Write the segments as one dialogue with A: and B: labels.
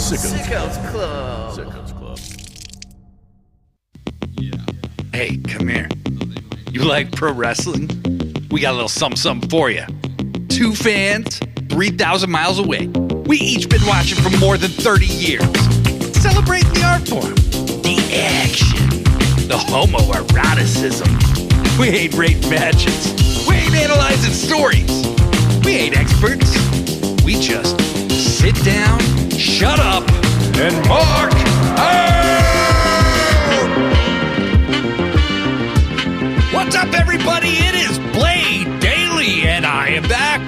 A: Sickos Club.
B: Sickos Club.
C: Hey, come here. You like pro wrestling? We got a little something for you. Two fans, 3,000 miles away. We each been watching for more than 30 years. Celebrating the art form, the action, the homoeroticism. We ain't rating matches. We ain't analyzing stories. We ain't experts. We just sit down, shut up, and mark out! What's up, everybody? It is Blade Daily, and I am back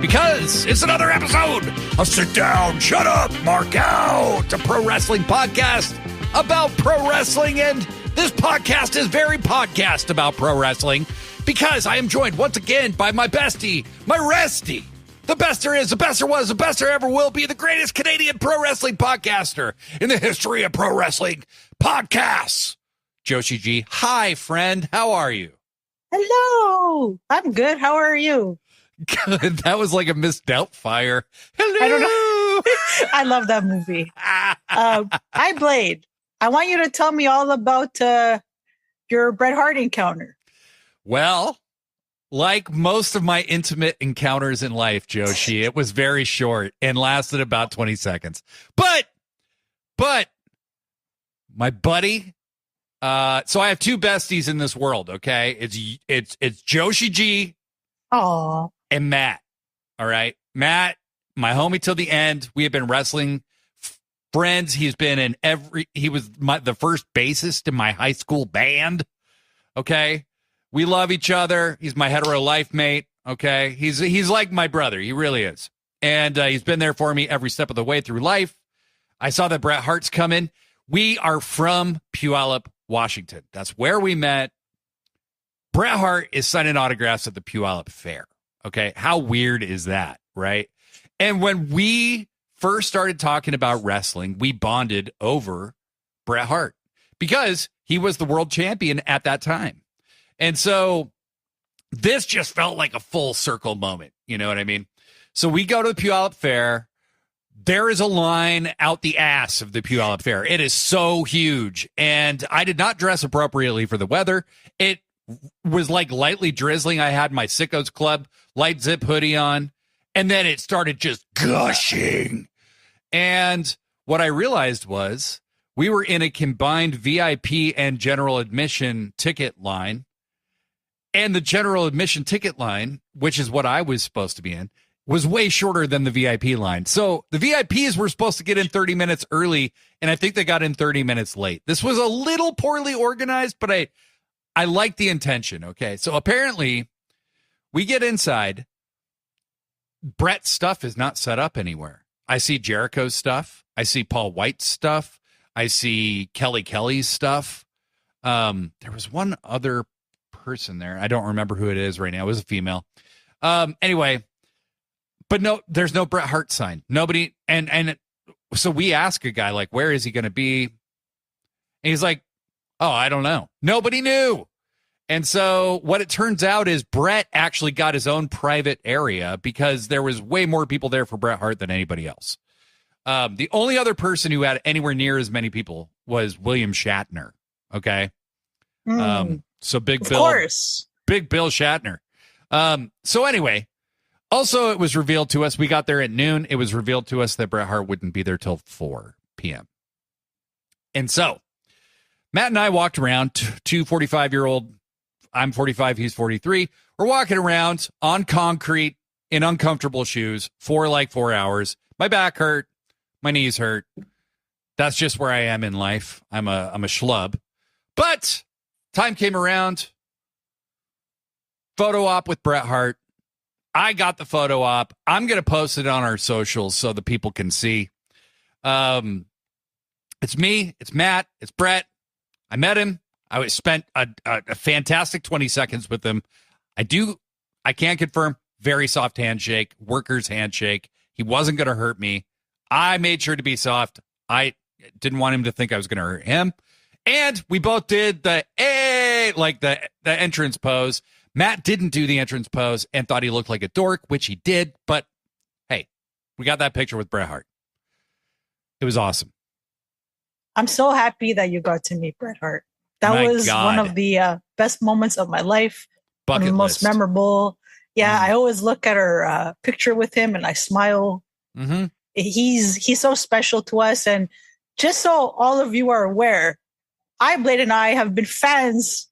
C: because it's another episode of Sit Down, Shut Up, Mark Out, a pro wrestling podcast about pro wrestling. And this podcast is very podcast about pro wrestling because I am joined once again by my bestie, my restie, the best there is, the best there was, the best there ever will be, the greatest Canadian pro wrestling podcaster in the history of pro wrestling podcasts, Joshi G. Hi, friend. How are you?
D: Hello. I'm good. How are you?
C: Good. That was like a Miss Doubtfire. Hello.
D: I don't know. I love that movie. Hi, Blade. I want you to tell me all about your Bret Hart encounter.
C: Well, like most of my intimate encounters in life, Joshi, it was very short and lasted about 20 seconds. But my buddy, so I have two besties in this world, okay? It's Joshi G and Matt. All right. Matt, my homie till the end. We have been wrestling friends. He was the first bassist in my high school band. Okay. We love each other. He's my hetero life mate. Okay. He's like my brother. He really is. And he's been there for me every step of the way through life. I saw that Bret Hart's coming. We are from Puyallup, Washington. That's where we met. Bret Hart is signing autographs at the Puyallup Fair. Okay. How weird is that? Right. And when we first started talking about wrestling, we bonded over Bret Hart because he was the world champion at that time. And so this just felt like a full circle moment. You know what I mean? So we go to the Puyallup Fair. There is a line out the ass of the Puyallup Fair. It is so huge. And I did not dress appropriately for the weather. It was like lightly drizzling. I had my Sickos Club light zip hoodie on. And then it started just gushing. And what I realized was we were in a combined VIP and general admission ticket line. And the general admission ticket line, which is what I was supposed to be in, was way shorter than the VIP line. So the VIPs were supposed to get in 30 minutes early, and I think they got in 30 minutes late. This was a little poorly organized, but I like the intention, okay? So apparently, we get inside. Brett's stuff is not set up anywhere. I see Jericho's stuff. I see Paul White's stuff. I see Kelly's stuff. There was one other person there. I don't remember who it is right now. It was a female. Anyway, but no, there's no Bret Hart sign. Nobody. And so we ask a guy, like, where is he going to be? And he's like, oh, I don't know. Nobody knew. And so what it turns out is Bret actually got his own private area because there was way more people there for Bret Hart than anybody else. The only other person who had anywhere near as many people was William Shatner. Okay. So Big Bill. Of course. Big Bill Shatner. So anyway, also it was revealed to us, we got there at noon. It was revealed to us that Bret Hart wouldn't be there till 4 p.m. And so Matt and I walked around, two 45-year-old, I'm 45, he's 43. We're walking around on concrete in uncomfortable shoes for like 4 hours. My back hurt. My knees hurt. That's just where I am in life. I'm a schlub. But time came around. Photo op with Bret Hart. I got the photo op. I'm going to post it on our socials so the people can see. It's me. It's Matt. It's Bret. I met him. I spent a fantastic 20 seconds with him. I can confirm, very soft handshake, worker's handshake. He wasn't going to hurt me. I made sure to be soft. I didn't want him to think I was going to hurt him. And we both did the entrance pose. Matt didn't do the entrance pose and thought he looked like a dork, which he did. But hey, we got that picture with Bret Hart. It was awesome.
D: I'm so happy that you got to meet Bret Hart. That
C: My
D: was
C: God.
D: one of the best moments of my life. One of
C: Bucket
D: the most
C: list.
D: memorable. Yeah, I always look at her picture with him and I smile.
C: Mm-hmm.
D: He's so special to us. And just so all of you are aware, Blade and I have been fans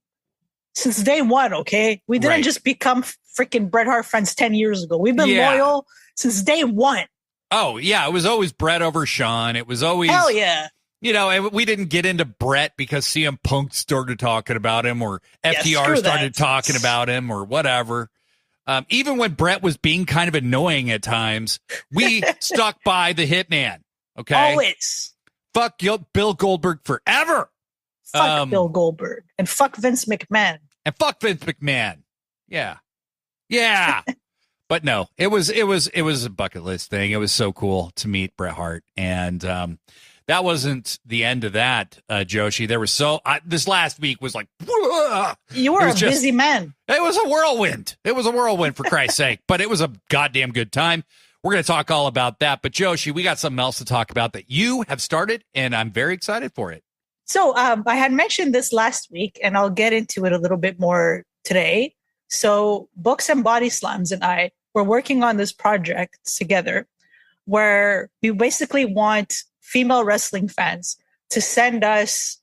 D: since day one, okay? We didn't just become freaking Bret Hart fans 10 years ago. We've been loyal since day one.
C: Oh, yeah. It was always Bret over Shawn. It was always...
D: Hell yeah.
C: You know, and we didn't get into Bret because CM Punk started talking about him or FTR started talking about him or whatever. Even when Bret was being kind of annoying at times, we stuck by the Hitman. Okay.
D: Always.
C: Fuck Bill Goldberg forever.
D: Fuck Bill Goldberg. And fuck Vince McMahon.
C: Yeah. Yeah. But no, it was a bucket list thing. It was so cool to meet Bret Hart. And that wasn't the end of that, Joshi. There was this last week was like,
D: you were a busy man.
C: It was a whirlwind. It was a whirlwind, for Christ's sake. But it was a goddamn good time. We're going to talk all about that. But Joshi, we got something else to talk about that you have started, and I'm very excited for it.
D: So I had mentioned this last week, and I'll get into it a little bit more today. So Books and Body Slams and I were working on this project together where we basically want female wrestling fans to send us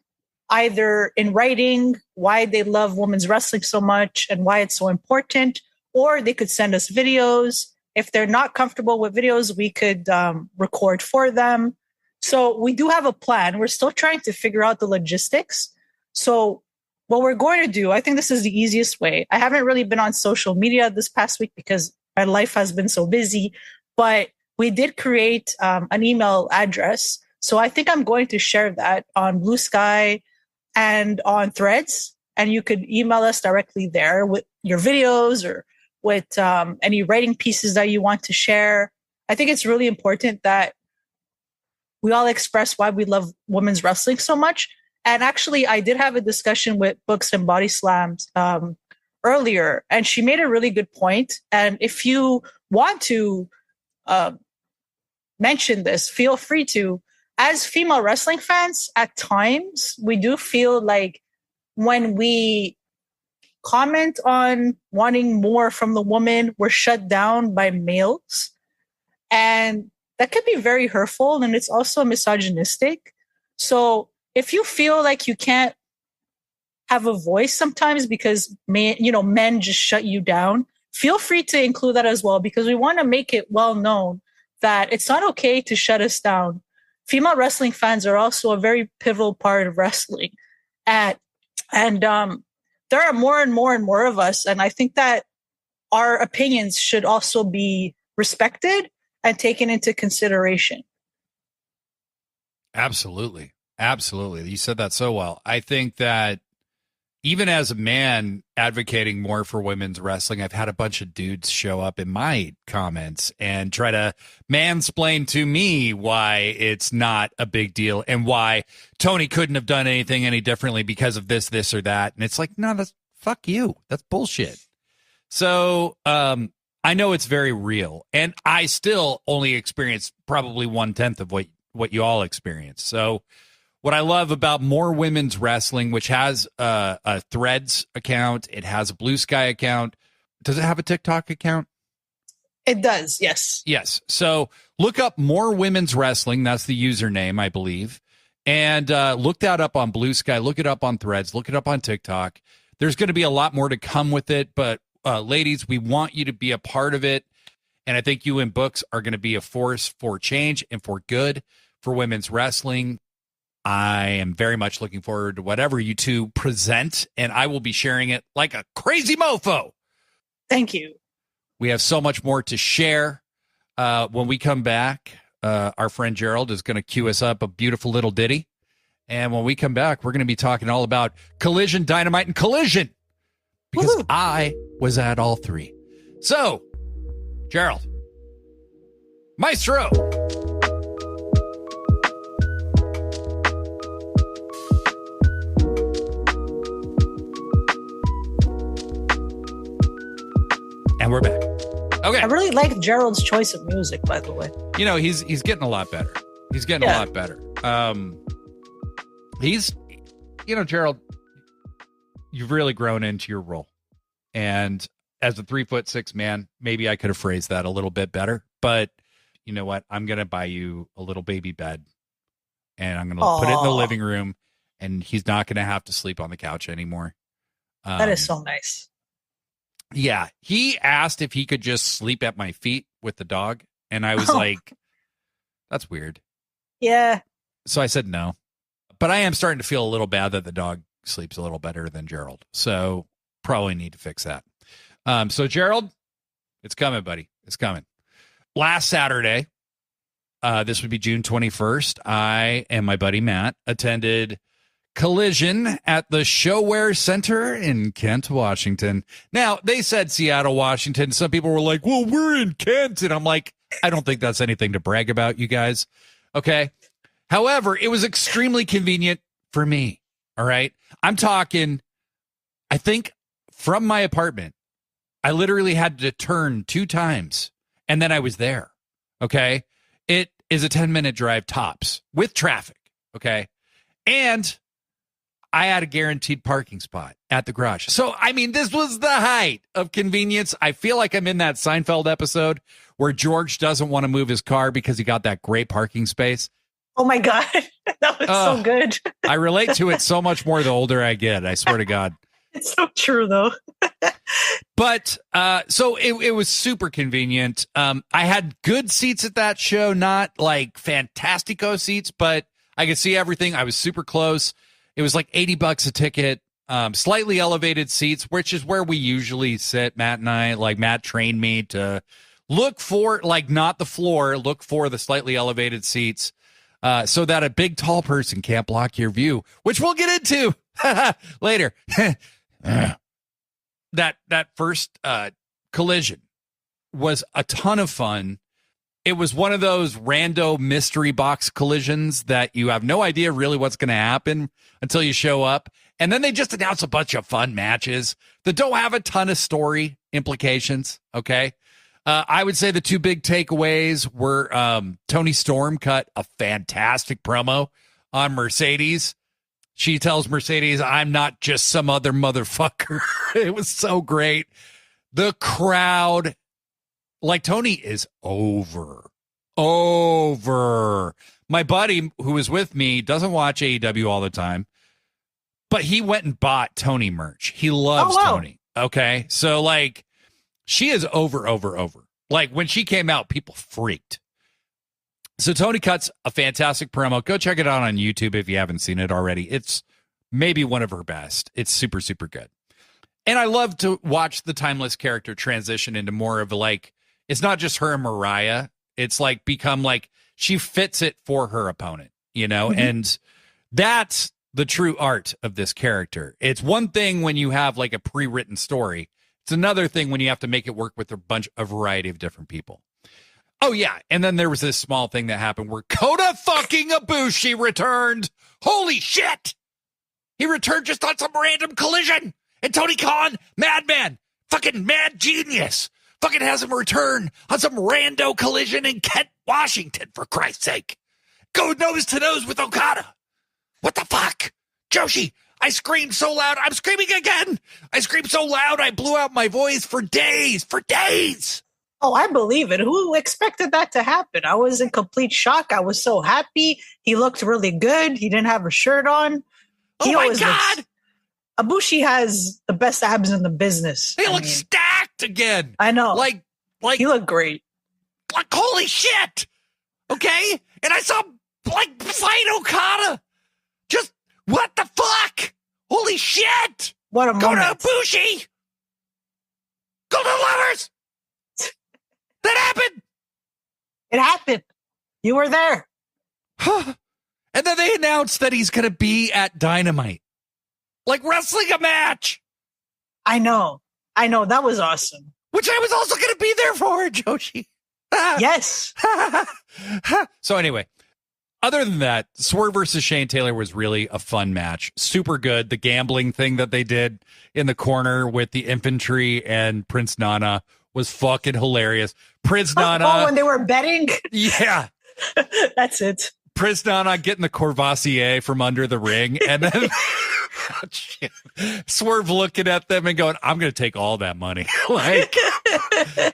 D: either in writing why they love women's wrestling so much and why it's so important, or they could send us videos. If they're not comfortable with videos, we could record for them. So we do have a plan. We're still trying to figure out the logistics. So what we're going to do, I think this is the easiest way. I haven't really been on social media this past week because my life has been so busy, but we did create an email address. So I think I'm going to share that on Blue Sky and on Threads. And you could email us directly there with your videos or with any writing pieces that you want to share. I think it's really important that we all express why we love women's wrestling so much. And actually, I did have a discussion with Books and Body Slams earlier, and she made a really good point. And if you want to mention this, feel free to. As female wrestling fans, at times, we do feel like when we comment on wanting more from the woman, we're shut down by males. And that can be very hurtful, and it's also misogynistic. So if you feel like you can't have a voice sometimes because men just shut you down, feel free to include that as well, because we want to make it well known that it's not okay to shut us down. Female wrestling fans are also a very pivotal part of wrestling. And there are more and more and more of us. And I think that our opinions should also be respected and taken into consideration.
C: Absolutely. Absolutely. You said that so well. I think that even as a man advocating more for women's wrestling, I've had a bunch of dudes show up in my comments and try to mansplain to me why it's not a big deal and why Tony couldn't have done anything any differently because of this, or that. And it's like, no, that's fuck you. That's bullshit. So I know it's very real. And I still only experience probably 1/10 of what you all experience. So what I love about More Women's Wrestling, which has a Threads account, it has a Blue Sky account. Does it have a TikTok account?
D: It does, yes.
C: Yes. So look up More Women's Wrestling. That's the username, I believe. And look that up on Blue Sky. Look it up on Threads. Look it up on TikTok. There's going to be a lot more to come with it. But ladies, we want you to be a part of it. And I think you and Books are going to be a force for change and for good for women's wrestling. I am very much looking forward to whatever you two present, and I will be sharing it like a crazy mofo.
D: Thank you.
C: We have so much more to share. When we come back, our friend Gerald is going to cue us up a beautiful little ditty. And when we come back, we're going to be talking all about Collision, Dynamite, and Collision. Because
D: Woo-hoo.
C: I was at all three. So, Gerald, Maestro. And we're back. Okay.
D: I really like Gerald's choice of music, by the way.
C: You know, he's getting a lot better. He's getting a lot better. He's, Gerald, you've really grown into your role. And as a 3'6" man, maybe I could have phrased that a little bit better. But you know what? I'm going to buy you a little baby bed. And I'm going to put it in the living room. And he's not going to have to sleep on the couch anymore.
D: That is so nice.
C: Yeah. He asked if he could just sleep at my feet with the dog. And I was like, that's weird.
D: Yeah.
C: So I said no. But I am starting to feel a little bad that the dog sleeps a little better than Gerald. So probably need to fix that. So Gerald, it's coming, buddy. It's coming. Last Saturday, this would be June 21st, I and my buddy Matt attended Collision at the ShoWare Center in Kent, Washington. Now, they said Seattle, Washington. Some people were like, well, we're in Kent. And I'm like, I don't think that's anything to brag about, you guys. Okay. However, it was extremely convenient for me. All right. I'm talking, I think from my apartment, I literally had to turn 2 times and then I was there. Okay. It is a 10-minute drive tops with traffic. Okay. And I had a guaranteed parking spot at the garage. So, I mean, this was the height of convenience. I feel like I'm in that Seinfeld episode where George doesn't want to move his car because he got that great parking space.
D: Oh, my God. That was so good.
C: I relate to it so much more the older I get. I swear to God.
D: It's so true, though.
C: But so it was super convenient. I had good seats at that show, not like fantastico seats, but I could see everything. I was super close. It was like $80 a ticket, slightly elevated seats, which is where we usually sit, Matt and I. Like, Matt trained me to look for, like, not the floor, look for the slightly elevated seats so that a big, tall person can't block your view, which we'll get into later. That first Collision was a ton of fun. It was one of those rando mystery box collisions that you have no idea really what's going to happen until you show up. And then they just announce a bunch of fun matches that don't have a ton of story implications. Okay. I would say the 2 big takeaways were Toni Storm cut a fantastic promo on Mercedes. She tells Mercedes, I'm not just some other motherfucker. It was so great. The crowd, like, Tony is over. My buddy who was with me doesn't watch AEW all the time, but he went and bought Tony merch. He loves Tony. Okay. So, like, she is over. Like, when she came out, people freaked. So Tony cuts a fantastic promo. Go check it out on YouTube if you haven't seen it already. It's maybe one of her best. It's super, super good. And I love to watch the timeless character transition into more of a, like, it's not just her and Mariah. It's like become like she fits it for her opponent, you know? Mm-hmm. And that's the true art of this character. It's one thing when you have like a pre-written story. It's another thing when you have to make it work with a variety of different people. Oh, yeah. And then there was this small thing that happened where Kota fucking Ibushi returned. Holy shit. He returned just on some random Collision. And Tony Khan, madman, fucking mad genius, fucking has him return on some rando Collision in Kent, Washington, for Christ's sake. Go nose to nose with Okada. What the fuck? Joshi, I screamed so loud. I'm screaming again. I screamed so loud I blew out my voice for days. Oh,
D: I believe it. Who expected that to happen? I was in complete shock. I was so happy. He looked really good. He didn't have a shirt on.
C: Oh, my God.
D: Ibushi has the best abs in the business.
C: He looks stacked again.
D: I know.
C: Like
D: he looked great.
C: Like, holy shit. Okay? And I saw, like, fight Okada. Just, what the fuck? Holy shit.
D: What a moment.
C: Go to Ibushi. Go to the lovers. That happened.
D: It happened. You were there.
C: And then they announced that he's going to be at Dynamite. Like, wrestling a match.
D: I know. That was awesome.
C: Which I was also going to be there for, Joshi.
D: Yes.
C: So anyway, other than that, Swerve versus Shane Taylor was really a fun match. Super good. The gambling thing that they did in the corner with the infantry and Prince Nana was fucking hilarious. Prince Nana.
D: Oh, when they were betting?
C: Yeah.
D: That's it.
C: Prisnana getting the Courvoisier from under the ring, and then Swerve looking at them and going, I'm going to take all that money. Like,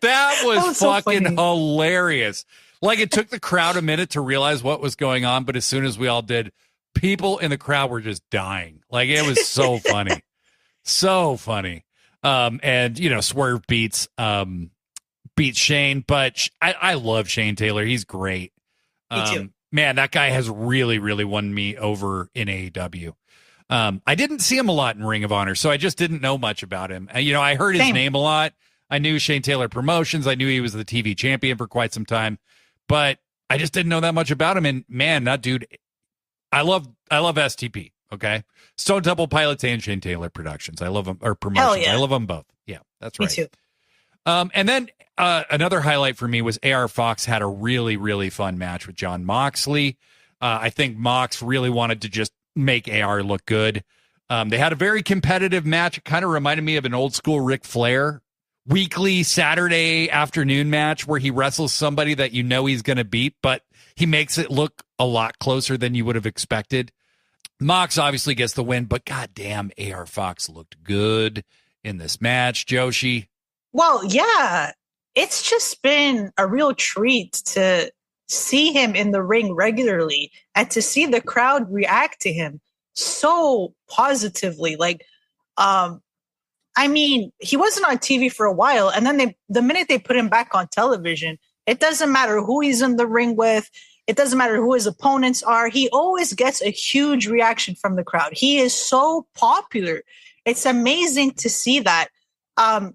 C: that was fucking so hilarious. Like, it took the crowd a minute to realize what was going on, but as soon as we all did, people in the crowd were just dying. Like, it was so funny. So funny. And, you know, Swerve beats Shane, but I love Shane Taylor. He's great.
D: Me too.
C: Man, that guy has really, really won me over in AEW. I didn't see him a lot in Ring of Honor, so I just didn't know much about him. You know, I heard his name a lot. I knew Shane Taylor Promotions. I knew he was the TV champion for quite some time, but I just didn't know that much about him. And man, that dude, I love STP. Okay, Stone Temple Pilots and Shane Taylor Productions. I love them, or Promotions.
D: Yeah.
C: I love them both. Yeah, that's right.
D: Me too.
C: And then another highlight for me was AR Fox had a really, really fun match with Jon Moxley. I think Mox really wanted to just make AR look good. They had a very competitive match. It kind of reminded me of an old school Ric Flair weekly Saturday afternoon match where he wrestles somebody that you know he's going to beat, but he makes it look a lot closer than you would have expected. Mox obviously gets the win, but goddamn, AR Fox looked good in this match. Joshi.
D: Well, yeah, it's just been a real treat to see him in the ring regularly and to see the crowd react to him so positively. Like, I mean, he wasn't on TV for a while, and then the minute they put him back on television, it doesn't matter who he's in the ring with. It doesn't matter who his opponents are. He always gets a huge reaction from the crowd. He is so popular. It's amazing to see that.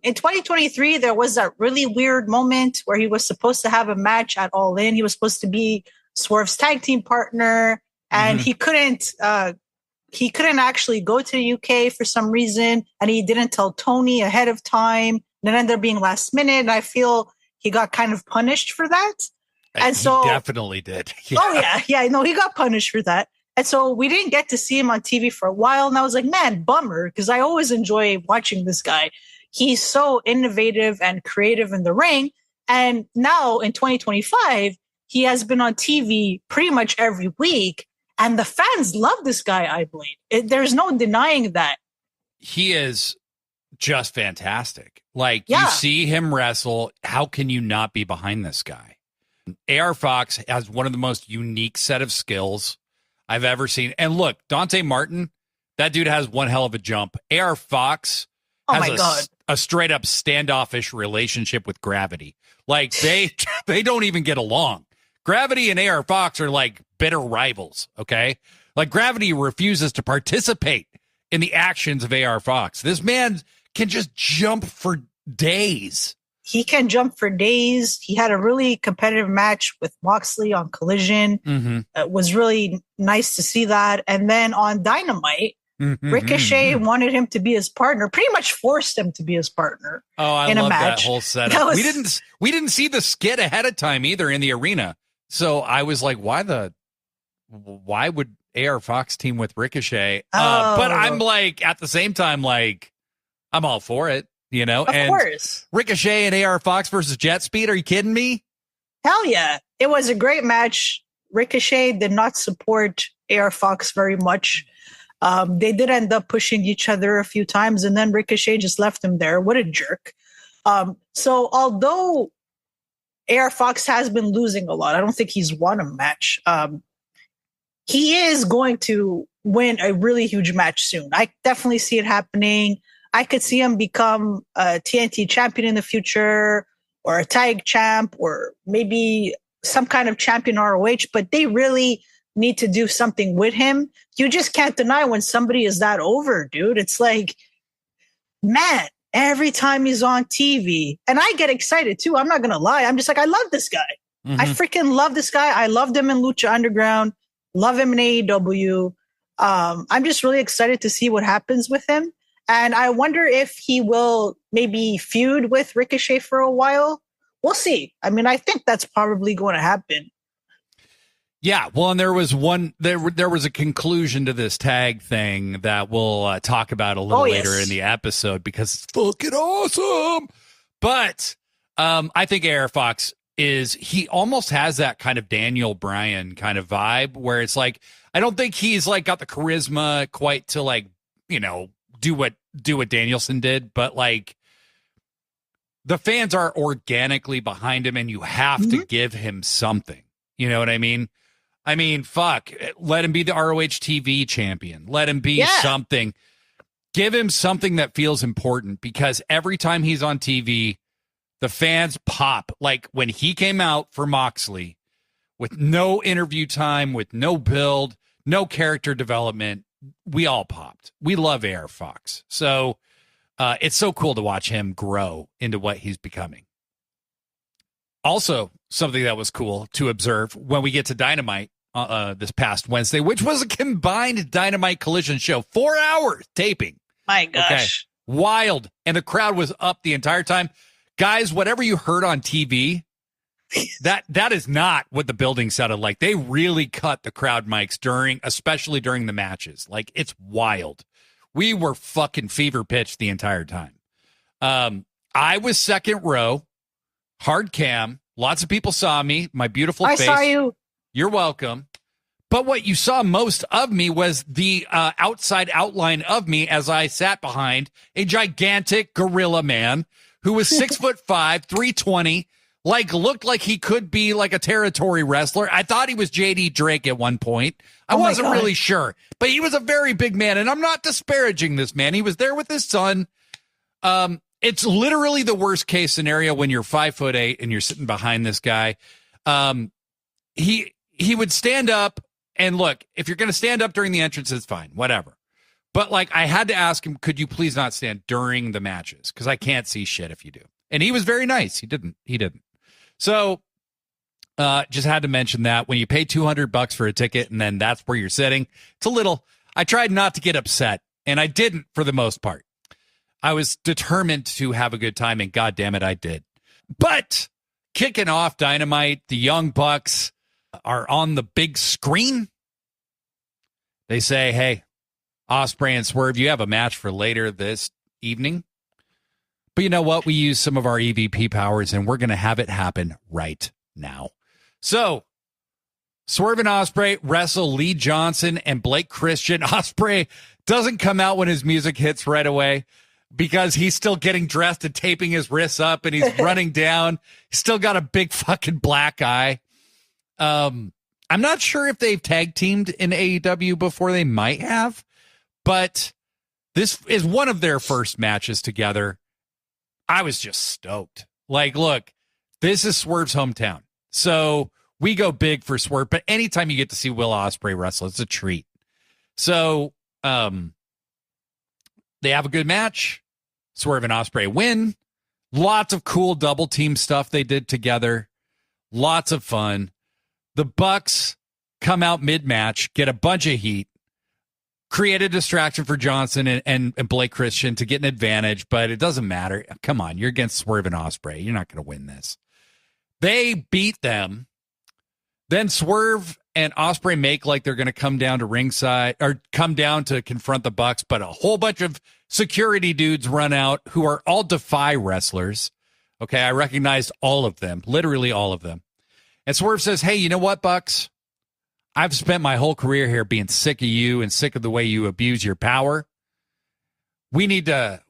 D: In 2023, there was that really weird moment where he was supposed to have a match at All In. He was supposed to be Swerve's tag team partner, and he couldn't actually go to the UK for some reason, and he didn't tell Tony ahead of time. And it ended up being last minute, and I feel he got kind of punished for that. And so
C: he definitely did.
D: Yeah. Oh yeah, no, he got punished for that. And so we didn't get to see him on TV for a while, and I was like, man, bummer, because I always enjoy watching this guy. He's so innovative and creative in the ring. And now in 2025, he has been on TV pretty much every week. And the fans love this guy, I believe. There's no denying that.
C: He is just fantastic. Like, you see him wrestle. How can you not be behind this guy? AR Fox has one of the most unique set of skills I've ever seen. And look, Dante Martin, that dude has one hell of a jump. AR Fox has a straight up standoffish relationship with Gravity. Like, they don't even get along. Gravity and AR Fox are like bitter rivals, okay? Like, Gravity refuses to participate in the actions of AR Fox. This man can just jump for days.
D: He can jump for days. He had a really competitive match with Moxley on Collision. It was really nice to see that. And then on Dynamite, Ricochet wanted him to be his partner, pretty much forced him to be his partner.
C: Oh, I love that whole setup. We didn't see the skit ahead of time either in the arena. So I was like, why would AR Fox team with Ricochet? But I'm like, at the same time, like, I'm all for it, you know?
D: Of course.
C: Ricochet and AR Fox versus Jet Speed. Are you kidding me?
D: Hell yeah. It was a great match. Ricochet did not support AR Fox very much. They did end up pushing each other a few times, and then Ricochet just left him there. What a jerk. So although AR Fox has been losing a lot, I don't think he's won a match. He is going to win a really huge match soon. I definitely see it happening. I could see him become a TNT champion in the future, or a tag champ, or maybe some kind of champion ROH, but they really need to do something with him. You just can't deny when somebody is that over, dude. It's like, man, every time he's on TV, and I get excited too. I'm not going to lie. I'm just like, I love this guy. I freaking love this guy. I loved him in Lucha Underground, love him in AEW. I'm just really excited to see what happens with him. And I wonder if he will maybe feud with Ricochet for a while. We'll see. I mean, I think that's probably going to happen.
C: Yeah, well, and there was a conclusion to this tag thing that we'll talk about a little later in the episode, because it's fucking awesome. But I think AR Fox is he almost has that kind of Daniel Bryan kind of vibe where it's like, I don't think he's like got the charisma quite to like, do what Danielson did, but like the fans are organically behind him and you have to give him something. You know what I mean? I mean, fuck, let him be the ROH TV champion. Let him be something. Give him something that feels important, because every time he's on TV, the fans pop. Like when he came out for Moxley with no interview time, with no build, no character development, we all popped. We love AR Fox. So it's so cool to watch him grow into what he's becoming. Also, something that was cool to observe when we get to Dynamite this past Wednesday, which was a combined Dynamite Collision show, 4 hours taping.
D: My gosh.
C: Okay. Wild. And the crowd was up the entire time. Guys, whatever you heard on TV, that is not what the building sounded like. They really cut the crowd mics especially during the matches. Like, it's wild. We were fucking fever pitched the entire time. I was second row, hard cam. Lots of people saw me, my beautiful face. I
D: saw you.
C: You're welcome. But what you saw most of me was the outside outline of me as I sat behind a gigantic gorilla man who was 6'5", 320, like looked like he could be like a territory wrestler. I thought he was JD Drake at one point. I wasn't really sure, but he was a very big man, and I'm not disparaging this man. He was there with his son. It's literally the worst case scenario when you're 5'8" and you're sitting behind this guy. He would stand up, and look, if you're going to stand up during the entrance, it's fine, whatever. But like, I had to ask him, could you please not stand during the matches? Because I can't see shit if you do. And he was very nice. He didn't. So just had to mention that when you pay $200 for a ticket and then that's where you're sitting, it's a little, I tried not to get upset, and I didn't for the most part. I was determined to have a good time, and God damn it, I did. But kicking off Dynamite, the Young Bucks are on the big screen. They say, hey, Ospreay and Swerve, you have a match for later this evening. But you know what? We use some of our EVP powers, and we're going to have it happen right now. So, Swerve and Ospreay wrestle Lee Johnson and Blake Christian. Ospreay doesn't come out when his music hits right away because he's still getting dressed and taping his wrists up, and he's running down. He's still got a big fucking black eye. I'm not sure if they've tag teamed in AEW before. They might have. But this is one of their first matches together. I was just stoked. Like, look, this is Swerve's hometown. So we go big for Swerve. But anytime you get to see Will Ospreay wrestle, it's a treat. So they have a good match. Swerve and Ospreay win. Lots of cool double team stuff they did together. Lots of fun. The Bucks come out mid-match, get a bunch of heat, create a distraction for Johnson and Blake Christian to get an advantage, but it doesn't matter. Come on, you're against Swerve and Ospreay. You're not going to win this. They beat them. Then Swerve and Ospreay make like they're going to come down to ringside or come down to confront the Bucks, but a whole bunch of security dudes run out who are all Defy wrestlers. Okay, I recognized all of them, literally all of them. And Swerve says, hey, you know what, Bucks? I've spent my whole career here being sick of you and sick of the way you abuse your power. We need to,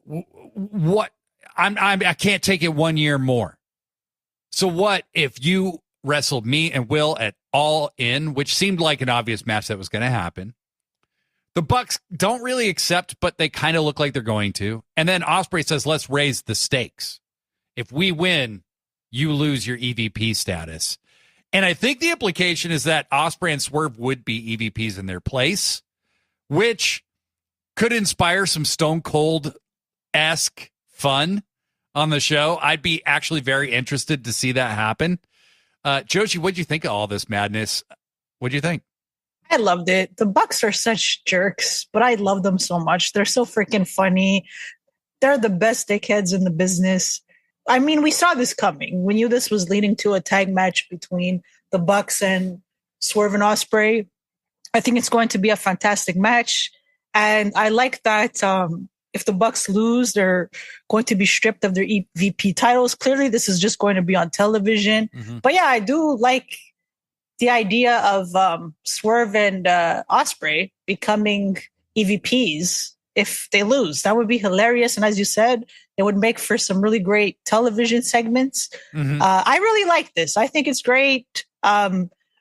C: I can't take it 1 year more. So what if you wrestled me and Will at All In, which seemed like an obvious match that was going to happen. The Bucks don't really accept, but they kind of look like they're going to. And then Ospreay says, let's raise the stakes. If we win, you lose your EVP status. And I think the implication is that Ospreay and Swerve would be EVPs in their place, which could inspire some Stone Cold-esque fun on the show. I'd be actually very interested to see that happen. Joshi, what'd you think of all this madness? What'd you think?
D: I loved it. The Bucks are such jerks, but I love them so much. They're so freaking funny. They're the best dickheads in the business. I mean, we saw this coming. We knew this was leading to a tag match between the Bucks and Swerve and Ospreay. I think it's going to be a fantastic match. And I like that if the Bucks lose, they're going to be stripped of their EVP titles. Clearly, this is just going to be on television.
C: Mm-hmm.
D: But yeah, I do like the idea of Swerve and Ospreay becoming EVPs if they lose. That would be hilarious. And as you said, it would make for some really great television segments.
C: Mm-hmm.
D: I really like this. I think it's great.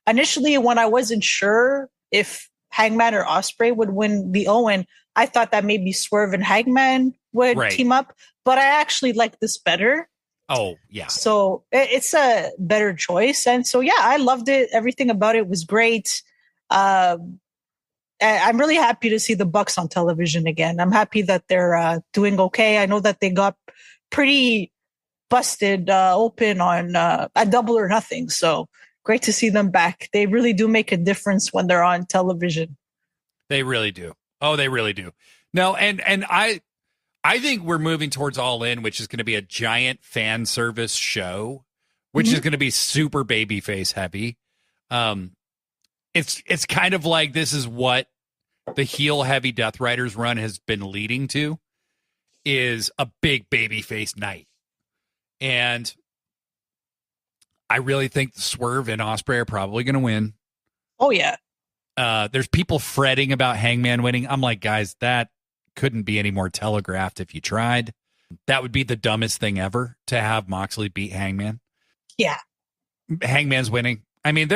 D: Initially, when I wasn't sure if Hangman or Ospreay would win the Owen, I thought that maybe Swerve and Hangman would team up. But I actually like this better.
C: Oh, yeah.
D: So it's a better choice. And so, yeah, I loved it. Everything about it was great. I'm really happy to see the Bucks on television again. I'm happy that they're doing okay. I know that they got pretty busted open on a Double or Nothing. So great to see them back. They really do make a difference when they're on television.
C: They really do. Oh, they really do. No, and I think we're moving towards All In, which is going to be a giant fan service show, which is going to be super babyface heavy. It's kind of like this is what the heel heavy Death Riders run has been leading to, is a big babyface night. And I really think Swerve and Ospreay are probably going to win.
D: Oh, yeah.
C: There's people fretting about Hangman winning. I'm like, guys, that couldn't be any more telegraphed if you tried. That would be the dumbest thing ever to have Moxley beat Hangman.
D: Yeah.
C: Hangman's winning. I mean,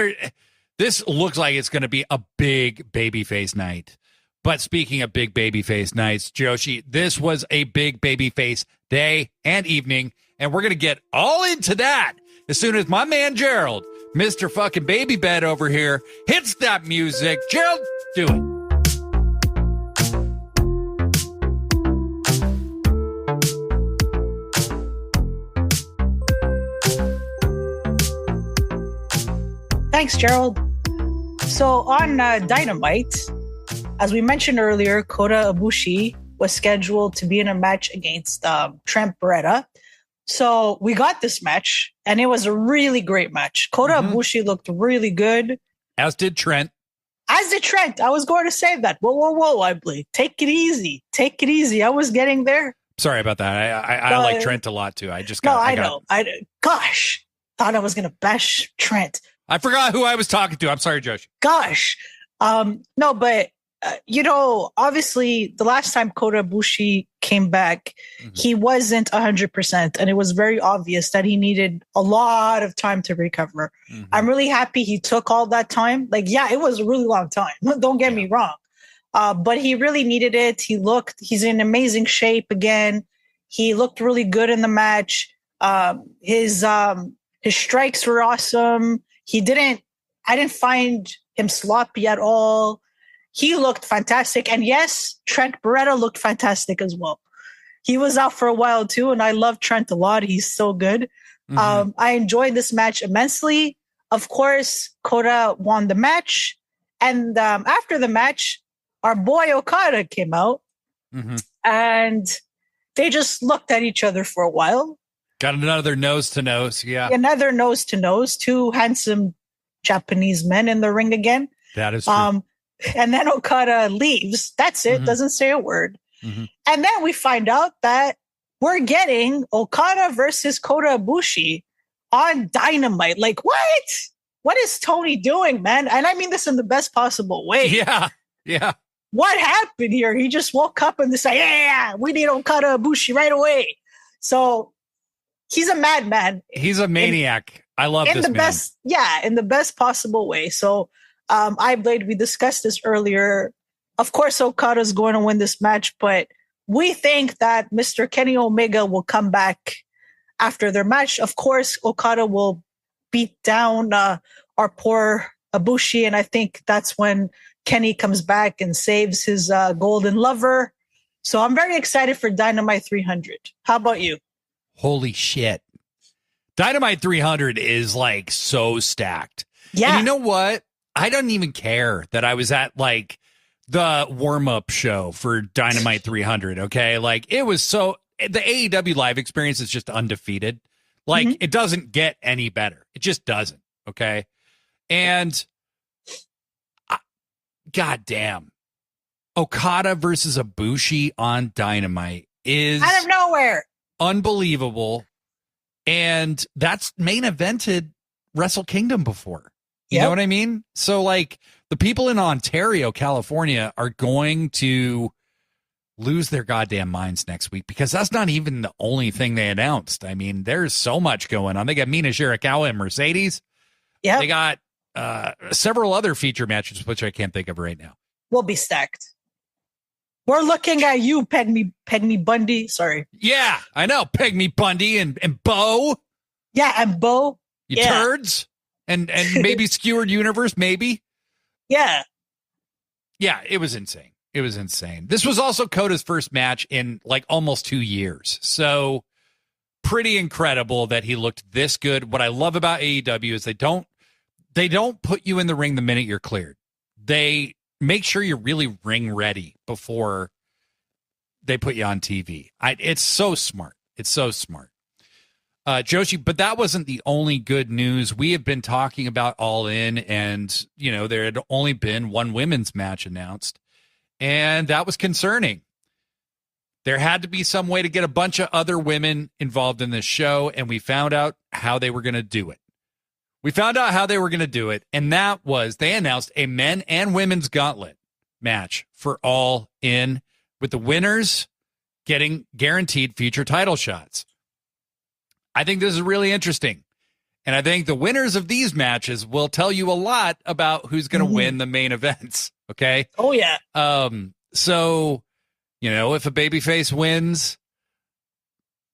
C: this looks like it's going to be a big babyface night. But speaking of big babyface nights, Joshi, this was a big babyface day and evening, and we're going to get all into that as soon as my man Gerald, Mr. fucking Baby Bed over here, hits that music. Gerald, do it.
D: Thanks, Gerald. So on Dynamite, as we mentioned earlier, Kota Ibushi was scheduled to be in a match against Trent Beretta. So we got this match, and it was a really great match. Kota Ibushi looked really good.
C: As did Trent.
D: As did Trent. I was going to say that. Whoa, I believe. Take it easy. Take it easy. I was getting there.
C: Sorry about that. I like Trent a lot, too. I just got...
D: No, I know. Gosh. Thought I was going to bash Trent.
C: I forgot who I was talking to. I'm sorry, Josh.
D: Gosh. No, but, obviously, the last time Kota Ibushi came back, he wasn't 100%. And it was very obvious that he needed a lot of time to recover. I'm really happy he took all that time. Like, yeah, it was a really long time. Don't get me wrong. But he really needed it. He's in amazing shape again. He looked really good in the match. His strikes were awesome. I didn't find him sloppy at all. He looked fantastic. And yes, Trent Beretta looked fantastic as well. He was out for a while too, and I love Trent a lot. He's so good. I enjoyed this match immensely. Of course, Kota won the match. And after the match, our boy Okada came out, and they just looked at each other for a while.
C: Got another nose to nose, yeah.
D: Another nose to nose. Two handsome Japanese men in the ring again.
C: That is true.
D: And then Okada leaves. That's it. Doesn't say a word. And then we find out that we're getting Okada versus Kota Ibushi on Dynamite. Like, what? What is Tony doing, man? And I mean this in the best possible way.
C: Yeah.
D: What happened here? He just woke up and decided, yeah, we need Okada Ibushi right away. So he's a madman.
C: He's a maniac. I love this man.
D: In the best possible way. So we discussed this earlier. Of course, Okada's going to win this match, but we think that Mr. Kenny Omega will come back after their match. Of course, Okada will beat down our poor Ibushi, and I think that's when Kenny comes back and saves his golden lover. So I'm very excited for Dynamite 300. How about you?
C: Holy shit. Dynamite 300 is like so stacked.
D: Yeah.
C: And you know what? I don't even care that I was at like the warm-up show for Dynamite 300, okay? Like it was the AEW live experience is just undefeated. Like it doesn't get any better. It just doesn't, okay? And God damn. Okada versus Ibushi on Dynamite is
D: out of nowhere.
C: Unbelievable. And that's main evented Wrestle Kingdom before. You know what I mean? So, like, the people in Ontario, California are going to lose their goddamn minds next week because that's not even the only thing they announced. I mean, there's so much going on. They got Mina Shirakawa and Mercedes.
D: Yeah.
C: They got several other feature matches, which I can't think of right now.
D: We'll be stacked. We're looking at you, Peg Me Bundy. Sorry.
C: Yeah, I know. Peg Me Bundy and Bo.
D: Yeah, and Bo.
C: You turds. And maybe Skewered Universe, maybe.
D: Yeah.
C: Yeah, it was insane. It was insane. This was also Kota's first match in like almost 2 years. So pretty incredible that he looked this good. What I love about AEW is they don't put you in the ring the minute you're cleared. They make sure you're really ring ready before they put you on TV. It's so smart. It's so smart. Joshi, but that wasn't the only good news. We have been talking about All In, and, you know, there had only been one women's match announced, and that was concerning. There had to be some way to get a bunch of other women involved in this show, and we found out how they were going to do it. And that was they announced a men and women's gauntlet match for All In, with the winners getting guaranteed future title shots. I think this is really interesting. And I think the winners of these matches will tell you a lot about who's going to win the main events. Okay.
D: Oh, yeah.
C: So, you know, if a babyface wins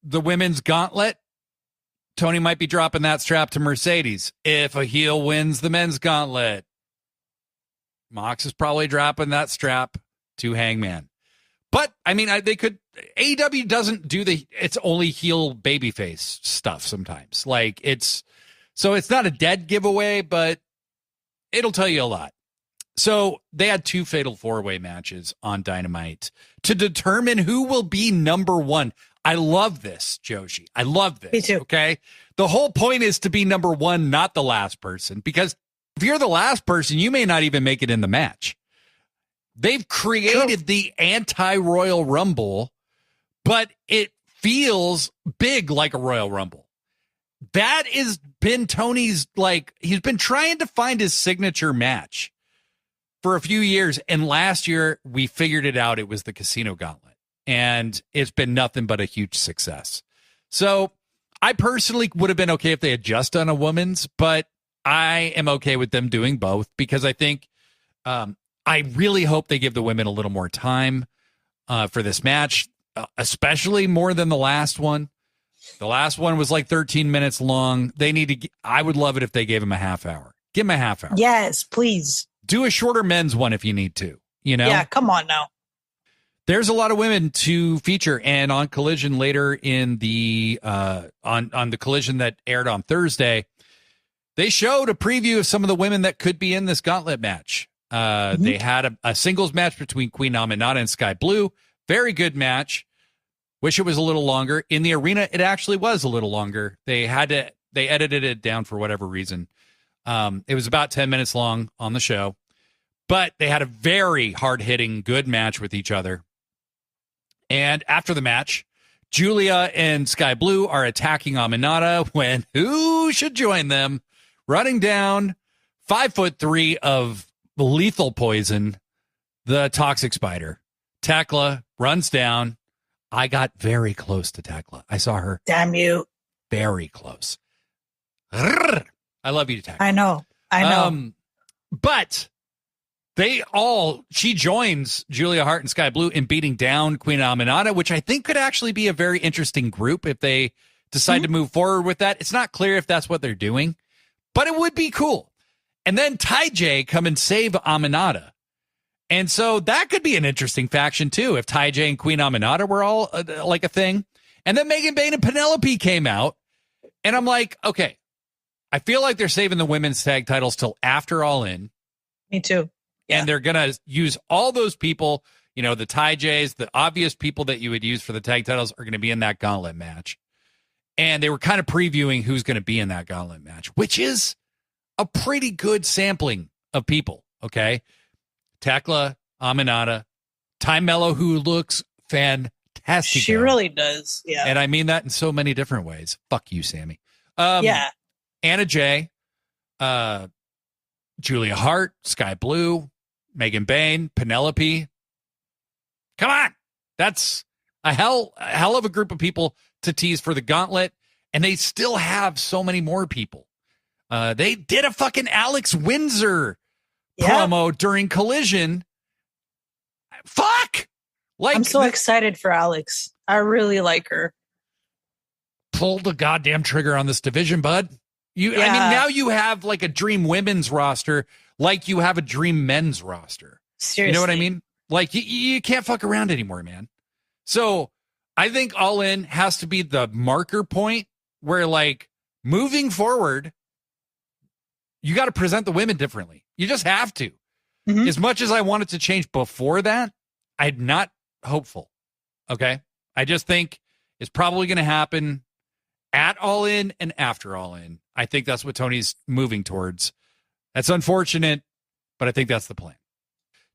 C: the women's gauntlet, Tony might be dropping that strap to Mercedes. If a heel wins the men's gauntlet, Mox is probably dropping that strap to Hangman. But, I mean, they could. AEW doesn't do it's only heel babyface stuff sometimes. Like, it's not a dead giveaway, but it'll tell you a lot. So they had 2 fatal 4-way matches on Dynamite to determine who will be number one. I love this, Joshi. I love this.
D: Me too.
C: Okay. The whole point is to be number one, not the last person, because if you're the last person, you may not even make it in the match. They've created the anti-Royal Rumble, but it feels big like a Royal Rumble. That has been Tony's, he's been trying to find his signature match for a few years. And last year we figured it out. It was the Casino Gauntlet, and it's been nothing but a huge success. So I personally would have been okay if they had just done a woman's, but I am okay with them doing both because I think, I really hope they give the women a little more time for this match, especially more than the last one. The last one was like 13 minutes long. I would love it if they gave them a half hour. Give them a half hour.
D: Yes, please.
C: Do a shorter men's one if you need to, you know?
D: Yeah, come on now.
C: There's a lot of women to feature, and on Collision later in the on the Collision that aired on Thursday, they showed a preview of some of the women that could be in this gauntlet match. They had a singles match between Queen Aminata and Sky Blue. Very good match. Wish it was a little longer. In the arena, it actually was a little longer. They edited it down for whatever reason. It was about 10 minutes long on the show, but they had a very hard-hitting, good match with each other. And after the match, Julia and Sky Blue are attacking Aminata when who should join them? Running down 5'3" of lethal poison, the Toxic Spider. Tekla runs down. I got very close to Tekla. I saw her. Damn you. Very close. I love you, Tekla.
D: I know.
C: But she joins Julia Hart and Sky Blue in beating down Queen Aminata, which I think could actually be a very interesting group if they decide to move forward with that. It's not clear if that's what they're doing, but it would be cool. And then Ty J come and save Aminata. And so that could be an interesting faction, too, if Ty J and Queen Aminata were all like a thing. And then Megan Bayne and Penelope came out. And I'm like, okay, I feel like they're saving the women's tag titles till after All In.
D: Me too. Yeah.
C: And they're going to use all those people, you know, the Ty Js, the obvious people that you would use for the tag titles are going to be in that gauntlet match. And they were kind of previewing who's going to be in that gauntlet match, which is a pretty good sampling of people, okay? Tekla, Aminata, Ty Mello, who looks fantastic.
D: She really does. Yeah.
C: And I mean that in so many different ways. Fuck you, Sammy.
D: Yeah.
C: Anna Jay, Julia Hart, Sky Blue, Megan Bain, Penelope. Come on. That's a hell of a group of people to tease for the gauntlet. And they still have so many more people. They did a fucking Alex Windsor promo during Collision. Fuck! Like,
D: I'm so excited for Alex. I really like her.
C: Pull the goddamn trigger on this division, bud. I mean, now you have like a dream women's roster, like you have a dream men's roster.
D: Seriously.
C: You know what I mean? Like, you can't fuck around anymore, man. So I think All In has to be the marker point where, like, moving forward, you got to present the women differently. You just have to. Mm-hmm. As much as I wanted to change before that, I'm not hopeful. Okay? I just think it's probably going to happen at All In and after All In. I think that's what Tony's moving towards. That's unfortunate, but I think that's the plan.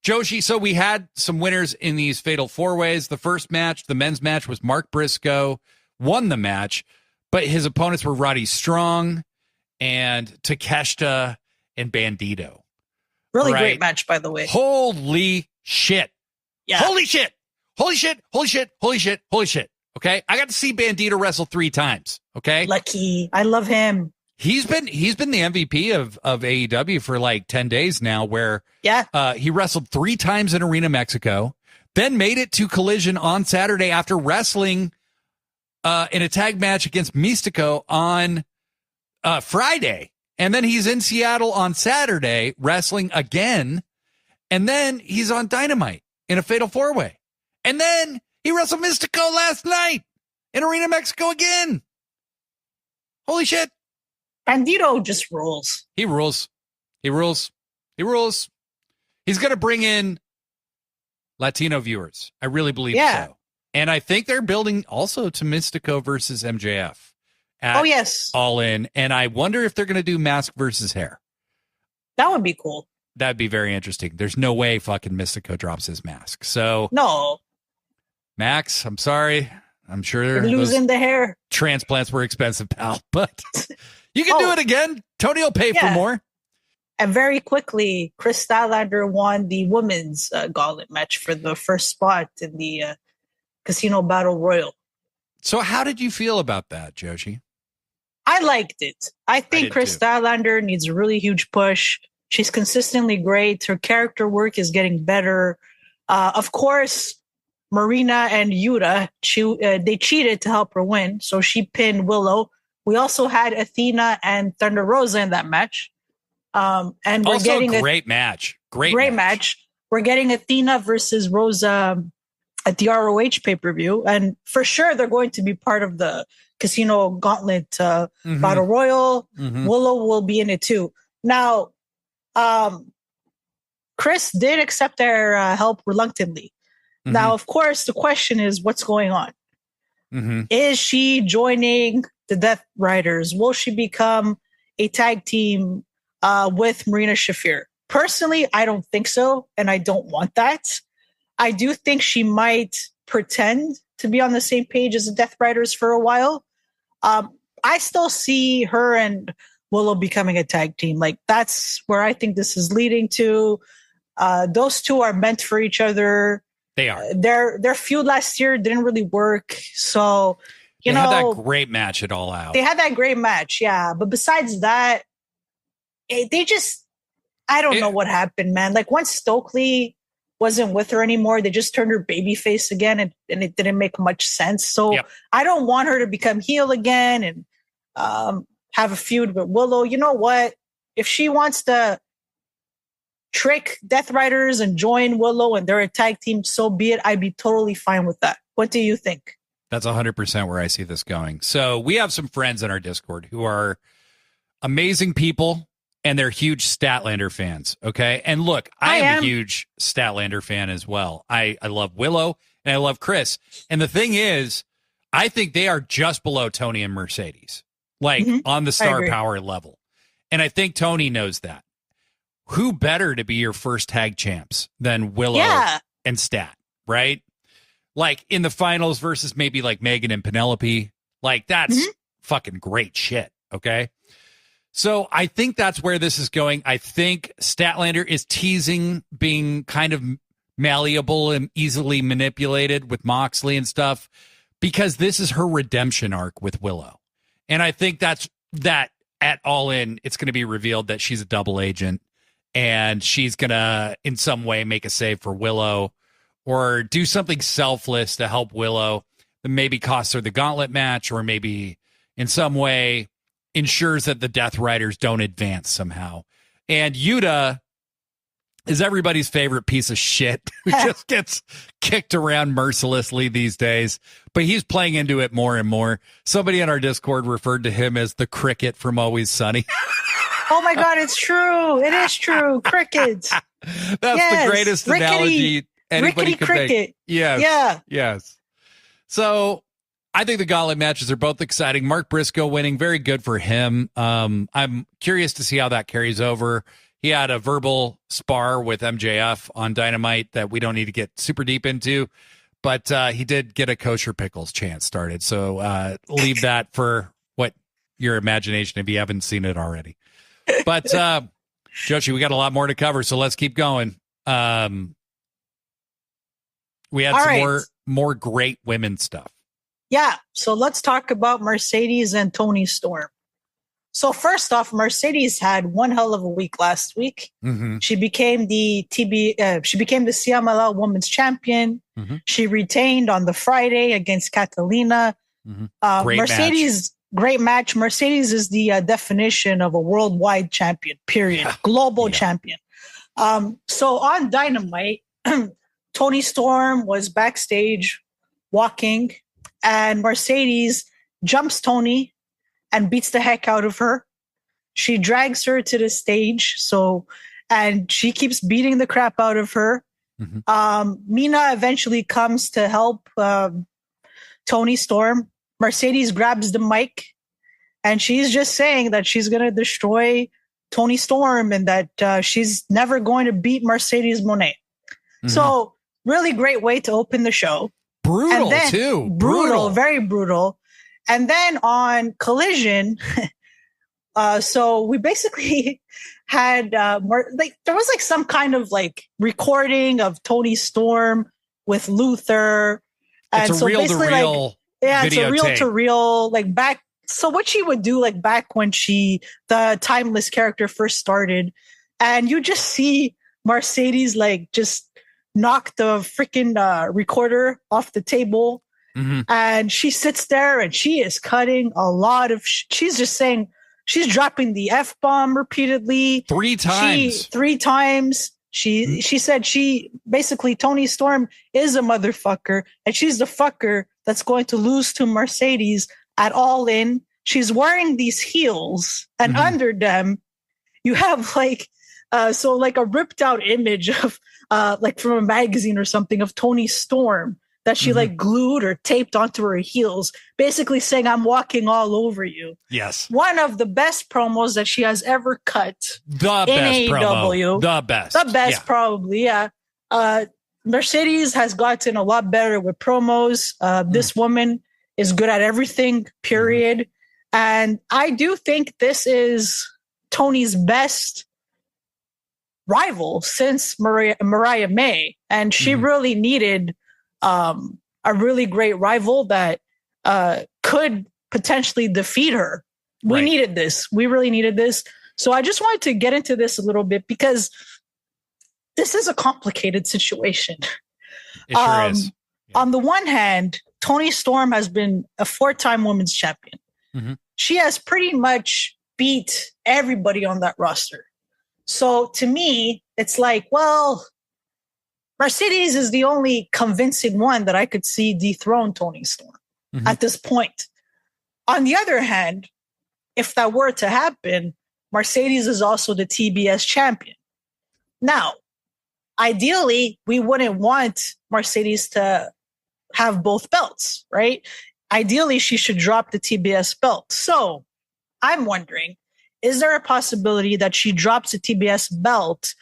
C: Joshi, so we had some winners in these fatal four-ways. The first match, the men's match, was Mark Briscoe, won the match, but his opponents were Roddy Strong and Takeshita and Bandito.
D: Really great match, by the way.
C: Holy shit. Yeah. Holy shit. Holy shit. Holy shit. Holy shit. Holy shit. Okay. I got to see Bandito wrestle 3 times. Okay.
D: Lucky. I love him.
C: He's been the MVP of AEW for like 10 days now, where he wrestled 3 times in Arena Mexico, then made it to Collision on Saturday after wrestling in a tag match against Mystico on Friday. And then he's in Seattle on Saturday wrestling again. And then he's on Dynamite in a fatal 4-way. And then he wrestled Mystico last night in Arena Mexico again. Holy shit.
D: Bandito just rules.
C: He rules. He rules. He rules. He's going to bring in Latino viewers. I really believe so. And I think they're building also to Mystico versus MJF.
D: Yes.
C: All In. And I wonder if they're going to do mask versus hair.
D: That would be cool.
C: That'd be very interesting. There's no way fucking Mystico drops his mask. So
D: no.
C: Max, I'm sorry. I'm sure
D: you're losing the hair.
C: Transplants were expensive, pal. But you can do it again. Tony will pay for more.
D: And very quickly, Chris Stylander won the women's gauntlet match for the first spot in the Casino Battle Royal.
C: So how did you feel about that, Joshi?
D: I liked it. I think Chris Stylander needs a really huge push. She's consistently great. Her character work is getting better. Of course, Marina and Yuta, they cheated to help her win. So she pinned Willow. We also had Athena and Thunder Rosa in that match. And we're
C: also
D: getting
C: a great match. Great
D: match. We're getting Athena versus Rosa at the ROH pay-per-view. And for sure, they're going to be part of the Casino Gauntlet Battle Royal. Mm-hmm. Willow will be in it too. Now, Chris did accept their help reluctantly. Mm-hmm. Now, of course, the question is, what's going on? Mm-hmm. Is she joining the Death Riders? Will she become a tag team with Marina Shafir? Personally, I don't think so, and I don't want that. I do think she might pretend to be on the same page as the Death Riders for a while. I still see her and Willow becoming a tag team. Like, that's where I think this is leading to. Those two are meant for each other.
C: They are.
D: Their feud last year didn't really work. So,
C: they had that great match at All Out.
D: They had that great match, yeah. But besides that, they just, I don't know what happened, man. Like, once Stokely wasn't with her anymore, they just turned her babyface again, and it didn't make much sense. So I don't want her to become heel again and have a feud with Willow. You know what? If she wants to trick Death Riders and join Willow and they're a tag team, so be it. I'd be totally fine with that. What do you think?
C: That's 100% where I see this going. So we have some friends in our Discord who are amazing people, and they're huge Statlander fans. Okay. And look, I am a huge Statlander fan as well. I love Willow and I love Chris. And the thing is, I think they are just below Tony and Mercedes, like on the star power level. And I think Tony knows that. Who better to be your first tag champs than Willow and Stat? right? Like in the finals versus maybe like Megan and Penelope. Like that's fucking great shit. Okay. So I think that's where this is going. I think Statlander is teasing being kind of malleable and easily manipulated with Moxley and stuff because this is her redemption arc with Willow. And I think that at All In, it's going to be revealed that she's a double agent and she's going to in some way make a save for Willow or do something selfless to help Willow that maybe costs her the gauntlet match or maybe in some way ensures that the Death Riders don't advance somehow. And Yuta is everybody's favorite piece of shit who just gets kicked around mercilessly these days, but he's playing into it more and more. Somebody on our Discord referred to him as the cricket from Always Sunny.
D: Oh my God, it's true. It is true. Crickets.
C: That's the greatest analogy anybody could make. Yes.
D: Yeah.
C: Yes. So I think the gauntlet matches are both exciting. Mark Briscoe winning, very good for him. I'm curious to see how that carries over. He had a verbal spar with MJF on Dynamite that we don't need to get super deep into, but he did get a kosher pickles chant started. So leave that for what your imagination if you haven't seen it already. But Joshi, we got a lot more to cover, so let's keep going. We had some more great women stuff.
D: Yeah, so let's talk about Mercedes and Toni Storm. So first off, Mercedes had one hell of a week last week. Mm-hmm. She became the CMLL Women's Champion. Mm-hmm. She retained on the Friday against Catalina. Mm-hmm. Great match. Mercedes is the definition of a worldwide champion, period. Global champion. So on Dynamite, Toni Storm was backstage walking, and Mercedes jumps Toni and beats the heck out of her. She drags her to the stage, and she keeps beating the crap out of her. Mm-hmm. Mina eventually comes to help Toni Storm. Mercedes grabs the mic, and she's just saying that she's going to destroy Toni Storm and that she's never going to beat Mercedes Moné. Mm-hmm. So really great way to open the show.
C: Brutal, too.
D: Brutal, very brutal. And then on Collision, so we basically had there was like some kind of like recording of Toni Storm with Luther. And
C: it's a reel-to-reel
D: it's a reel-to-reel, like back. So what she would do like back when the Timeless character first started, and you just see Mercedes like just knock the freaking recorder off the table. Mm-hmm. And she sits there and she is cutting a lot of she's just saying, she's dropping the F-bomb repeatedly.
C: Three times.
D: She said basically Toni Storm is a motherfucker and she's the fucker that's going to lose to Mercedes at All In. She's wearing these heels and under them you have like a ripped out image of like from a magazine or something of Toni Storm that she like glued or taped onto her heels, basically saying, I'm walking all over you.
C: Yes.
D: One of the best promos that she has ever cut.
C: The best promo. The best.
D: The best, probably, yeah. Mercedes has gotten a lot better with promos. This woman is good at everything, period. And I do think this is Toni's best rival since Mariah May. And she really needed a really great rival that could potentially defeat her. We needed this. We really needed this. So I just wanted to get into this a little bit because this is a complicated situation.
C: It sure is.
D: Yeah. On the one hand, Toni Storm has been a 4-time women's champion. Mm-hmm. She has pretty much beat everybody on that roster. So to me, it's like, well, Mercedes is the only convincing one that I could see dethrone Toni Storm at this point. On the other hand, if that were to happen, Mercedes is also the TBS champion. Now, ideally, we wouldn't want Mercedes to have both belts, right? Ideally, she should drop the TBS belt. So I'm wondering, is there a possibility that she drops the TBS belt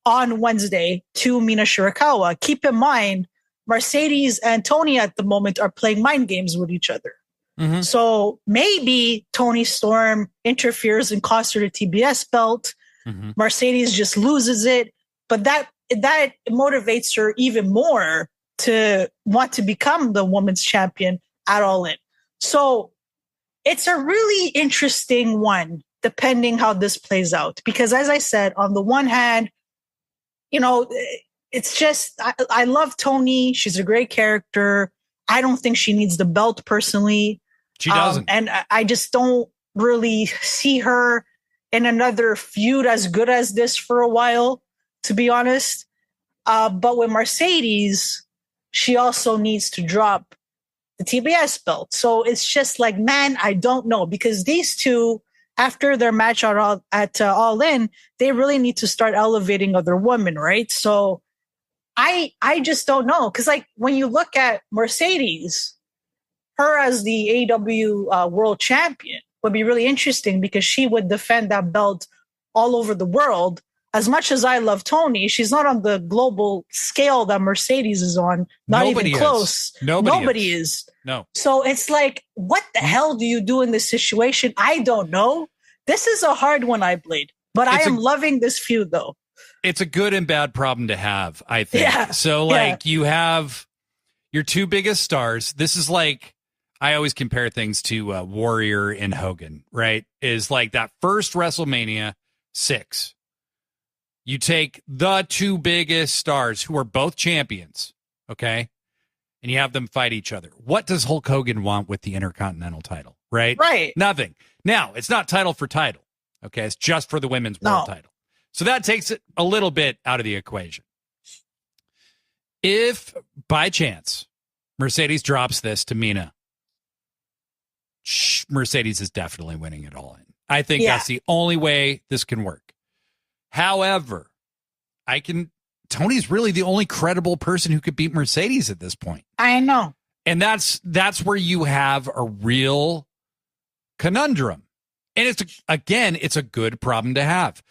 D: on Wednesday to Mina Shirakawa? Keep in mind Mercedes and Tony at the moment are playing mind games with each other. Mm-hmm. So maybe Toni Storm interferes and costs her the TBS belt. Mm-hmm. Mercedes just loses it. But that motivates her even more to want to become the women's champion at All In. So it's a really interesting one, depending how this plays out. Because as I said, on the one hand, it's just, I love Toni. She's a great character. I don't think she needs the belt personally.
C: She doesn't.
D: And I just don't really see her in another feud as good as this for a while, to be honest. But with Mercedes, she also needs to drop the TBS belt. So it's just like, man, I don't know. Because these two, after their match at All In, they really need to start elevating other women, right? So I just don't know. Because like when you look at Mercedes, her as the AEW world champion would be really interesting because she would defend that belt all over the world. As much as I love Toni, she's not on the global scale that Mercedes is on. Not Nobody even close.
C: Is. Nobody is.
D: No. So it's like, what the hell do you do in this situation? I don't know. This is a hard one, I Blade. But I am loving this feud, though.
C: It's a good and bad problem to have, I think. Yeah. So, you have your two biggest stars. This is like, I always compare things to Warrior and Hogan, right? Is like that first WrestleMania 6. You take the two biggest stars who are both champions, okay? And you have them fight each other. What does Hulk Hogan want with the Intercontinental title, right?
D: Right.
C: Nothing. Now, it's not title for title, okay? It's just for the women's world title. So that takes it a little bit out of the equation. If, by chance, Mercedes drops this to Mina, Mercedes is definitely winning it all in. I think that's the only way this can work. However, Tony's really the only credible person who could beat Mercedes at this point.
D: I know.
C: And that's where you have a real conundrum. And it's a good problem to have.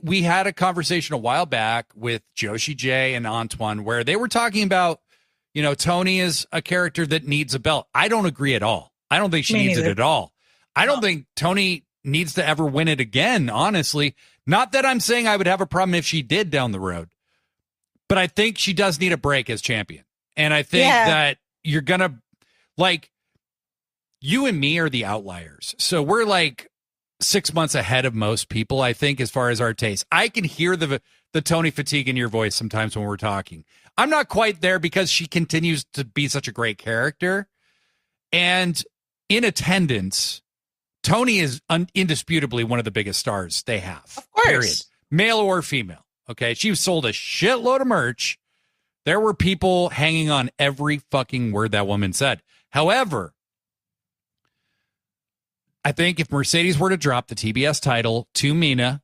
C: We had a conversation a while back with Joshi J and Antoine where they were talking about, Toni is a character that needs a belt. I don't agree at all. I don't think she needs it at all. I don't think Toni needs to ever win it again, honestly. Not that I'm saying I would have a problem if she did down the road, but I think she does need a break as champion. And I think that you're going to, you and me are the outliers. So we're 6 months ahead of most people, I think, as far as our taste. I can hear the Toni fatigue in your voice sometimes when we're talking. I'm not quite there because she continues to be such a great character. And in attendance, Toni is indisputably one of the biggest stars they have.
D: Of course.
C: Period. Male or female. Okay. She sold a shitload of merch. There were people hanging on every fucking word that woman said. However, I think if Mercedes were to drop the TBS title to Mina,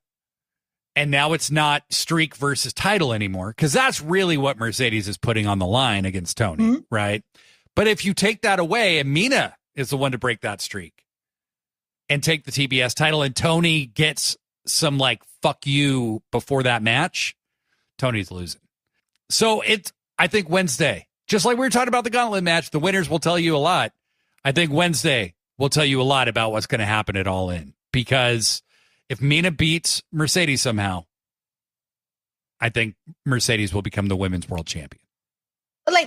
C: and now it's not streak versus title anymore, because that's really what Mercedes is putting on the line against Toni, right? But if you take that away and Mina is the one to break that streak, and take the TBS title, and Toni gets some fuck you before that match, Toni's losing. So I think Wednesday, just like we were talking about the gauntlet match, the winners will tell you a lot. I think Wednesday will tell you a lot about what's going to happen at All In. Because if Mina beats Mercedes somehow, I think Mercedes will become the women's world champion.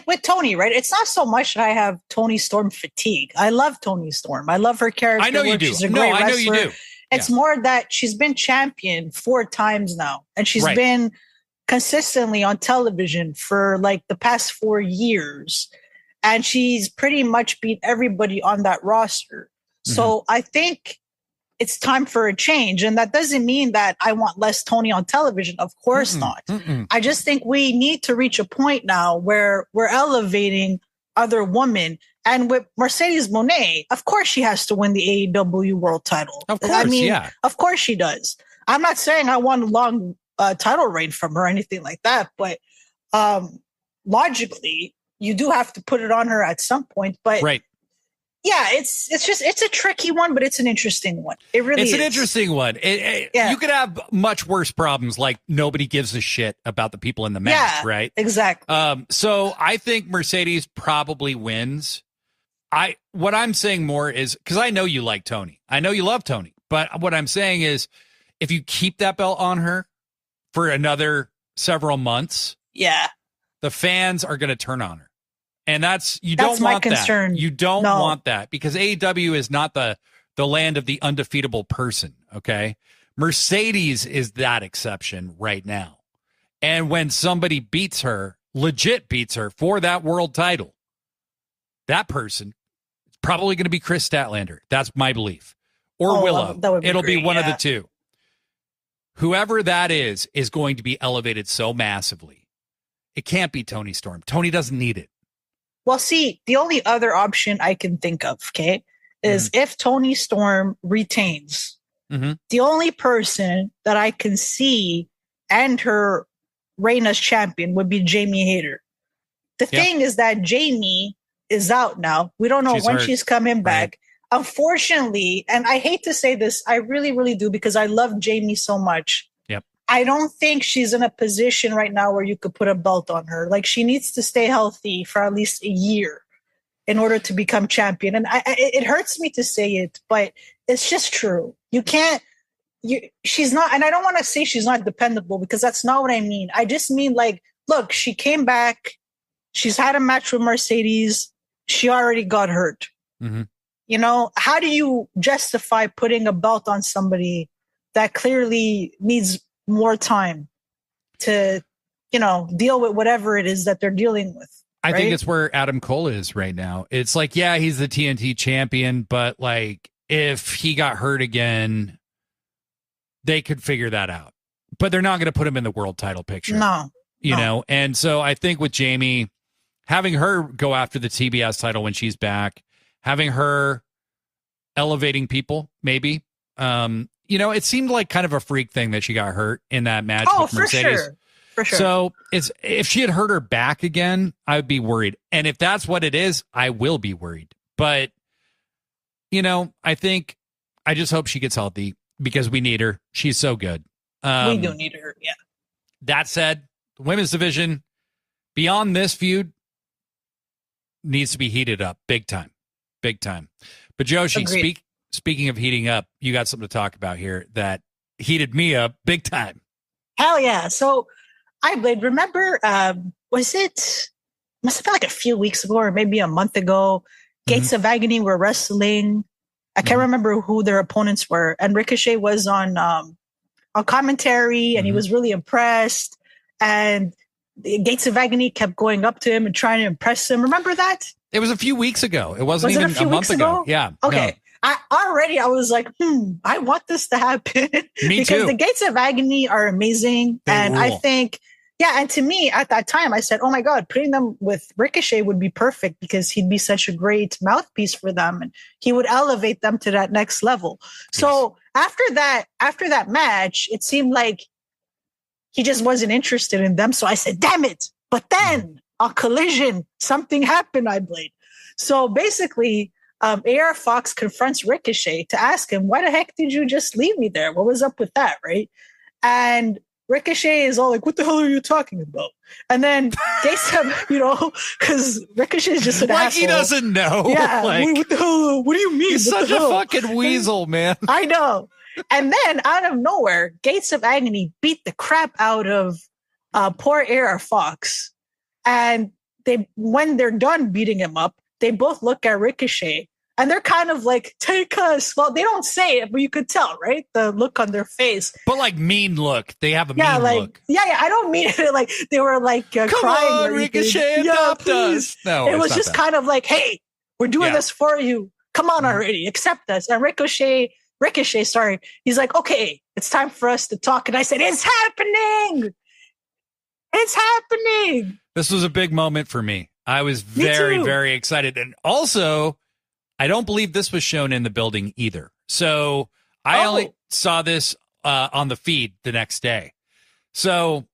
D: With Toni, right? It's not so much that I have Toni Storm fatigue. I love Toni Storm. I love her character.
C: I know you do.
D: She's a great wrestler.
C: I know you do.
D: It's more that she's been champion 4 times now. And she's been consistently on television for the past 4 years. And she's pretty much beat everybody on that roster. So I think it's time for a change. And that doesn't mean that I want less Toni on television. Of course not. I just think we need to reach a point now where we're elevating other women. And with Mercedes Moné, of course she has to win the AEW world title.
C: Of course,
D: of course she does. I'm not saying I want a long title reign from her or anything like that. But logically, you do have to put it on her at some point. But Yeah, it's a tricky one, but it's an interesting one. It really is.
C: It's an interesting one.
D: Yeah.
C: You could have much worse problems, like nobody gives a shit about the people in the match, right?
D: Exactly.
C: So I think Mercedes probably wins. What I'm saying more is, because I know you like Tony. I know you love Tony. But what I'm saying is, if you keep that belt on her for another several months,
D: yeah,
C: the fans are going to turn on her. And that's don't
D: my
C: want
D: concern.
C: that. You don't want that, because AEW is not the land of the undefeatable person, okay? Mercedes is that exception right now. And when somebody beats her, legit beats her for that world title, that person is probably going to be Chris Statlander. That's my belief. Or Willow. It'll be one of the two. Whoever that is going to be elevated so massively. It can't be Tony Storm. Tony doesn't need it.
D: Well, see, the only other option I can think of, okay, is if Tony Storm retains, the only person that I can see and her reign as champion would be Jamie Hayter. The thing is that Jamie is out now. We don't know when she's coming back. Right. Unfortunately, and I hate to say this, I really, really do, because I love Jamie so much. I don't think she's in a position right now where you could put a belt on her. Like, she needs to stay healthy for at least a year in order to become champion. And it hurts me to say it, but it's just true. She's not, and I don't want to say she's not dependable, because that's not what I mean. I just mean, like, look, she came back. She's had a match with Mercedes. She already got hurt. You know, how do you justify putting a belt on somebody that clearly needs more time to, deal with whatever it is that they're dealing with?
C: I think it's where Adam Cole is right now. It's like, yeah, he's the TNT champion, but like, if he got hurt again, they could figure that out. But they're not going to put him in the world title picture.
D: No.
C: You know? And so I think with Jamie, having her go after the TBS title when she's back, having her elevating people, maybe, it seemed like kind of a freak thing that she got hurt in that match with Mercedes.
D: For sure.
C: So if she had hurt her back again, I would be worried. And if that's what it is, I will be worried. But, I just hope she gets healthy, because we need her. She's so good.
D: We do need her, yeah.
C: That said, the women's division, beyond this feud, needs to be heated up big time. Big time. But Joshi, speaking of heating up, you got something to talk about here that heated me up big time.
D: Hell yeah. So, Blade, remember, must have been like a few weeks ago or maybe a month ago, Gates of Agony were wrestling. I can't remember who their opponents were. And Ricochet was on commentary, and he was really impressed. And the Gates of Agony kept going up to him and trying to impress him. Remember that?
C: It was a few weeks ago. It wasn't even a month ago. Yeah.
D: Okay. No. I was like, I want this to happen.
C: Me
D: because
C: too.
D: The Gates of Agony are amazing.
C: They rule.
D: I think, and to me at that time, I said, oh my God, putting them with Ricochet would be perfect, because he'd be such a great mouthpiece for them, and he would elevate them to that next level. Yes. So after that match, it seemed like he just wasn't interested in them. So I said, damn it. But then a Collision, something happened, Blade. So basically, AR Fox confronts Ricochet to ask him, why the heck did you just leave me there? What was up with that, right? And Ricochet is all like, what the hell are you talking about? And then Gates because Ricochet is just an asshole.
C: He doesn't know.
D: Yeah, what the hell? What do you mean?
C: He's such a fucking weasel, man.
D: I know. And then out of nowhere, Gates of Agony beat the crap out of poor AR Fox. And when they're done beating him up, they both look at Ricochet, and they're kind of like, take us. Well, they don't say it, but you could tell, right? The look on their face.
C: But like mean look. They have a mean look.
D: Yeah. I don't mean it like they were like crying.
C: Come on, Ricochet, adopt us.
D: No, it was just kind of like, hey, we're doing this for you. Come on already, accept us. And Ricochet, he's like, okay, it's time for us to talk. And I said, it's happening. It's happening.
C: This was a big moment for me. I was very, very excited. And also, I don't believe this was shown in the building either. So I only saw this on the feed the next day. So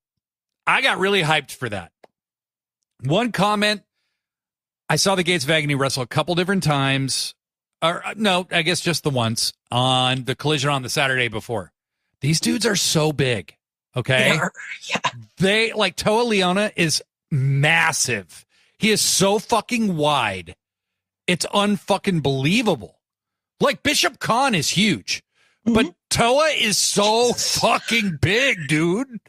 C: I got really hyped for that. One comment, I saw the Gates of Agony wrestle a couple different times. or no, I guess just the once on the Collision on the Saturday before. These dudes are so big. Okay. They like Toa Leona is massive. He is so fucking wide. It's unfucking believable. Like Bishop Khan is huge, but Toa is so fucking big, dude.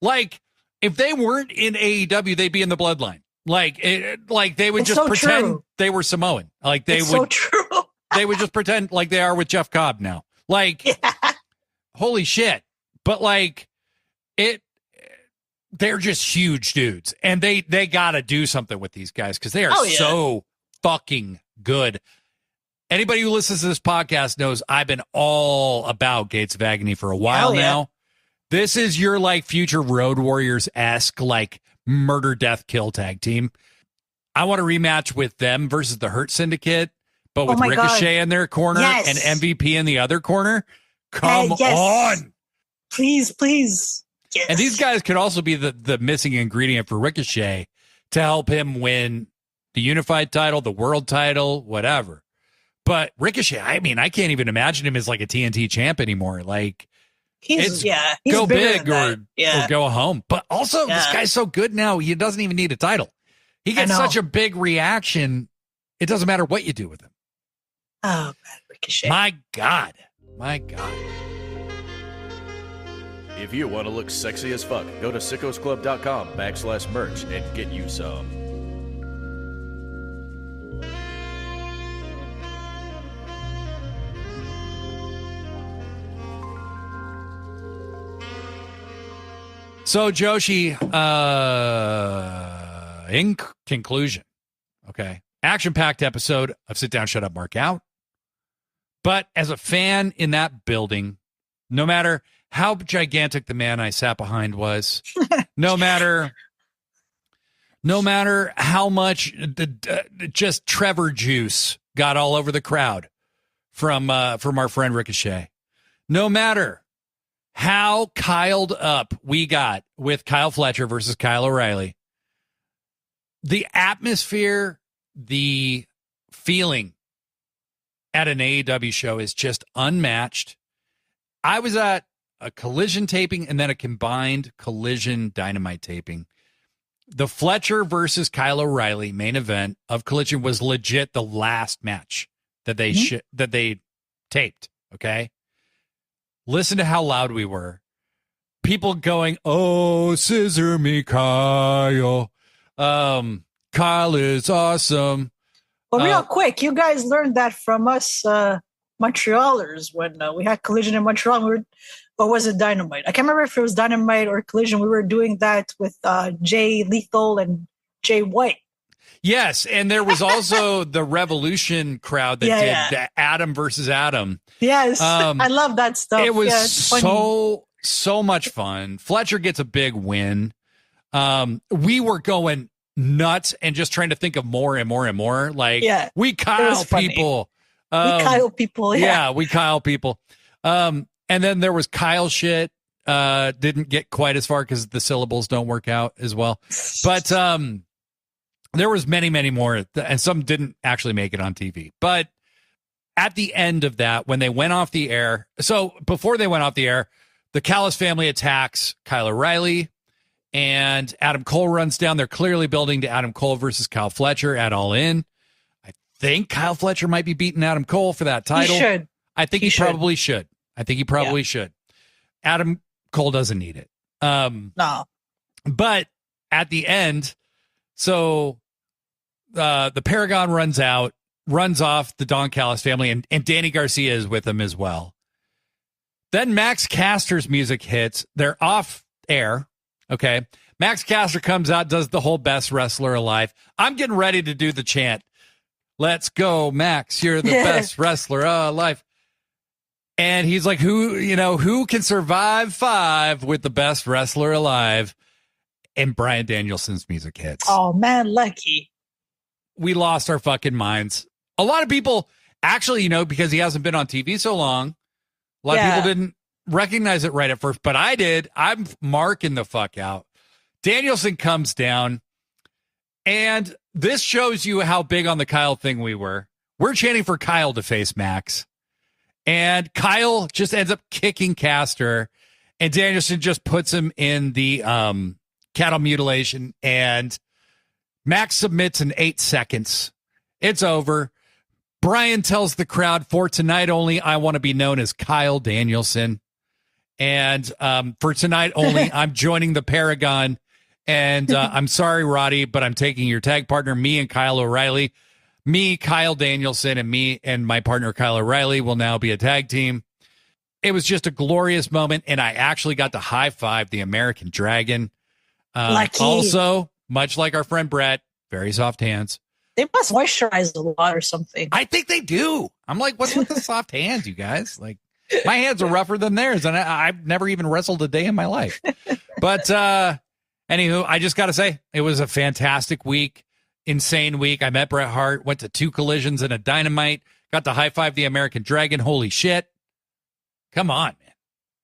C: Like if they weren't in AEW, they'd be in the Bloodline. Like they would just pretend they were Samoan. Like they would. So true. They would just pretend like they are with Jeff Cobb now. Like, holy shit. But like they're just huge dudes, and they got to do something with these guys because they are so fucking good. Anybody who listens to this podcast knows I've been all about Gates of Agony for a while now. This is your like future Road Warriors-esque like murder, death, kill tag team. I want a rematch with them versus the Hurt Syndicate, but with Ricochet in their corner and MVP in the other corner. Come on.
D: Please. Yes.
C: And these guys could also be the missing ingredient for Ricochet to help him win the unified title, the world title, whatever. But Ricochet, I mean, I can't even imagine him as like a TNT champ anymore. Like,
D: he's
C: go big or go home. But also, this guy's so good now, he doesn't even need a title. He gets such a big reaction, it doesn't matter what you do with him.
D: Oh, God, Ricochet.
C: My God.
B: If you want to look sexy as fuck, go to sickosclub.com/merch and get you some.
C: So, Joshi, in conclusion, okay, action-packed episode of Sit Down, Shut Up, Mark Out. But as a fan in that building, no matter how gigantic the man I sat behind was, no matter how much just Trevor juice got all over the crowd from our friend Ricochet, no matter how Kyled up we got with Kyle Fletcher versus Kyle O'Reilly, the atmosphere, the feeling at an AEW show is just unmatched. I was at a Collision taping and then a combined Collision Dynamite taping. The Fletcher versus Kyle O'Reilly main event of Collision was legit the last match that they that they taped, okay? Listen to how loud we were. People going, "Oh, scissor me, Kyle. Kyle is awesome."
D: Well, real quick, you guys learned that from us Montrealers when we had Collision in Montreal. Or was it Dynamite? I can't remember if it was Dynamite or Collision. We were doing that with Jay Lethal and Jay White.
C: Yes, and there was also the Revolution crowd that did the Adam versus Adam.
D: Yes, I love that stuff.
C: It was so much fun. Fletcher gets a big win. We were going nuts and just trying to think of more and more and more. Like, we Kyle people.
D: We Kyle people.
C: Yeah, we Kyle people. And then there was Kyle shit. Didn't get quite as far because the syllables don't work out as well. But there was many, many more, and some didn't actually make it on TV. But at the end of that, when they went off the air, so before they went off the air, the Callis family attacks Kyle O'Reilly, and Adam Cole runs down. They're clearly building to Adam Cole versus Kyle Fletcher at All In. I think Kyle Fletcher might be beating Adam Cole for that title.
D: He should.
C: I think he probably should. I think he probably should. Adam Cole doesn't need it.
D: No.
C: But at the end, so the Paragon runs off the Don Callis family, and Danny Garcia is with him as well. Then Max Caster's music hits. They're off air. Okay. Max Caster comes out, does the whole best wrestler alive. I'm getting ready to do the chant. Let's go, Max. You're the best wrestler alive. And he's like, who can survive 5 with the best wrestler alive? And Bryan Danielson's music hits.
D: Oh, man, lucky.
C: We lost our fucking minds. A lot of people, actually, because he hasn't been on TV so long, a lot of people didn't recognize it right at first, but I did. I'm marking the fuck out. Danielson comes down, and this shows you how big on the Kyle thing we were. we're chanting for Kyle to face Max. And Kyle just ends up kicking Caster. And Danielson just puts him in the cattle mutilation. And Max submits in 8 seconds. It's over. Brian tells the crowd, for tonight only, I want to be known as Kyle Danielson. And for tonight only, I'm joining the Paragon. And I'm sorry, Roddy, but I'm taking your tag partner, me and Kyle O'Reilly. Me, Kyle Danielson, and me and my partner, Kyle O'Reilly, will now be a tag team. It was just a glorious moment, and I actually got to high-five the American Dragon.
D: Lucky.
C: Also, much like our friend Brett, very soft hands.
D: They must moisturize a lot or something.
C: I think they do. I'm like, what's with the soft hands, you guys? Like, my hands are rougher than theirs, and I've never even wrestled a day in my life. But anywho, I just got to say, it was a fantastic week, insane week. I met Bret Hart, went to 2 collisions and a Dynamite, got to high-five the American Dragon. Holy shit. Come on, man.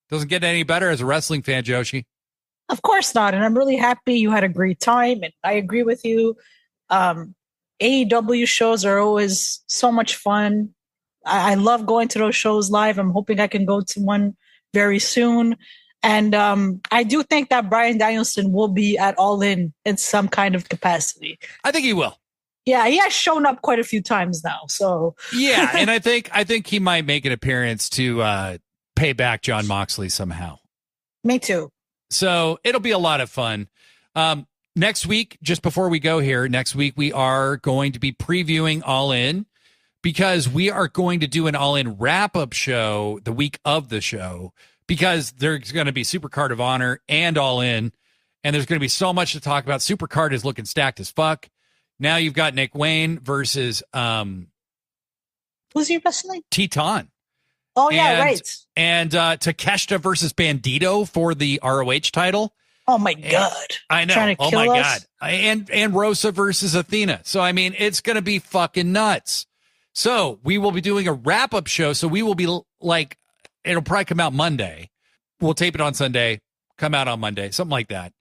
C: Doesn't get any better as a wrestling fan, Joshi.
D: Of course not. And I'm really happy you had a great time. And I agree with you. AEW shows are always so much fun. I love going to those shows live. I'm hoping I can go to one very soon. And I do think that Bryan Danielson will be at All In some kind of capacity.
C: I think he will.
D: Yeah, he has shown up quite a few times now. So
C: yeah, and I think he might make an appearance to pay back Jon Moxley somehow.
D: Me too.
C: So it'll be a lot of fun. Next week, just before we go here, next week we are going to be previewing All In because we are going to do an All In wrap-up show the week of the show because there's going to be Supercard of Honor and All In, and there's going to be so much to talk about. Supercard is looking stacked as fuck. Now you've got Nick Wayne versus
D: who's he wrestling?
C: Teton.
D: Oh, yeah, right.
C: And Takeshita versus Bandito for the ROH title.
D: Oh, my God.
C: I know.
D: Trying to kill us?
C: God. And Rosa versus Athena. So, I mean, it's going to be fucking nuts. So, we will be doing a wrap-up show. So, we will be like, it'll probably come out Monday. We'll tape it on Sunday, come out on Monday, something like that.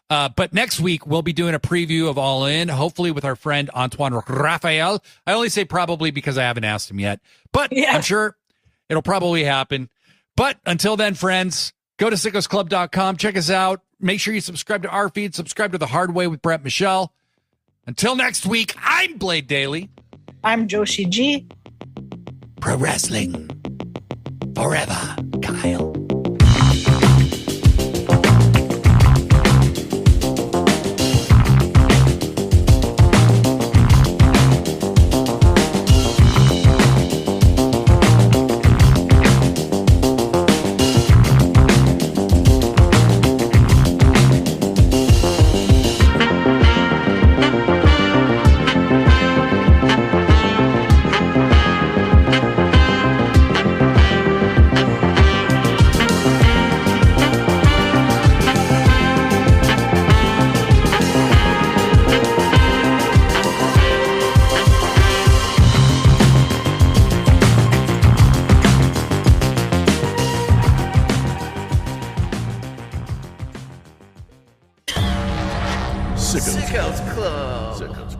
C: But next week, we'll be doing a preview of All In, hopefully with our friend Antoine Raphael. I only say probably because I haven't asked him yet. But yeah. I'm sure it'll probably happen. But until then, friends, go to sickosclub.com. Check us out. Make sure you subscribe to our feed. Subscribe to The Hard Way with Brett Michelle. Until next week, I'm Blade Daly.
D: I'm Joshi G.
C: Pro Wrestling Forever, Kyle.
A: Sickos Club.
B: Sickos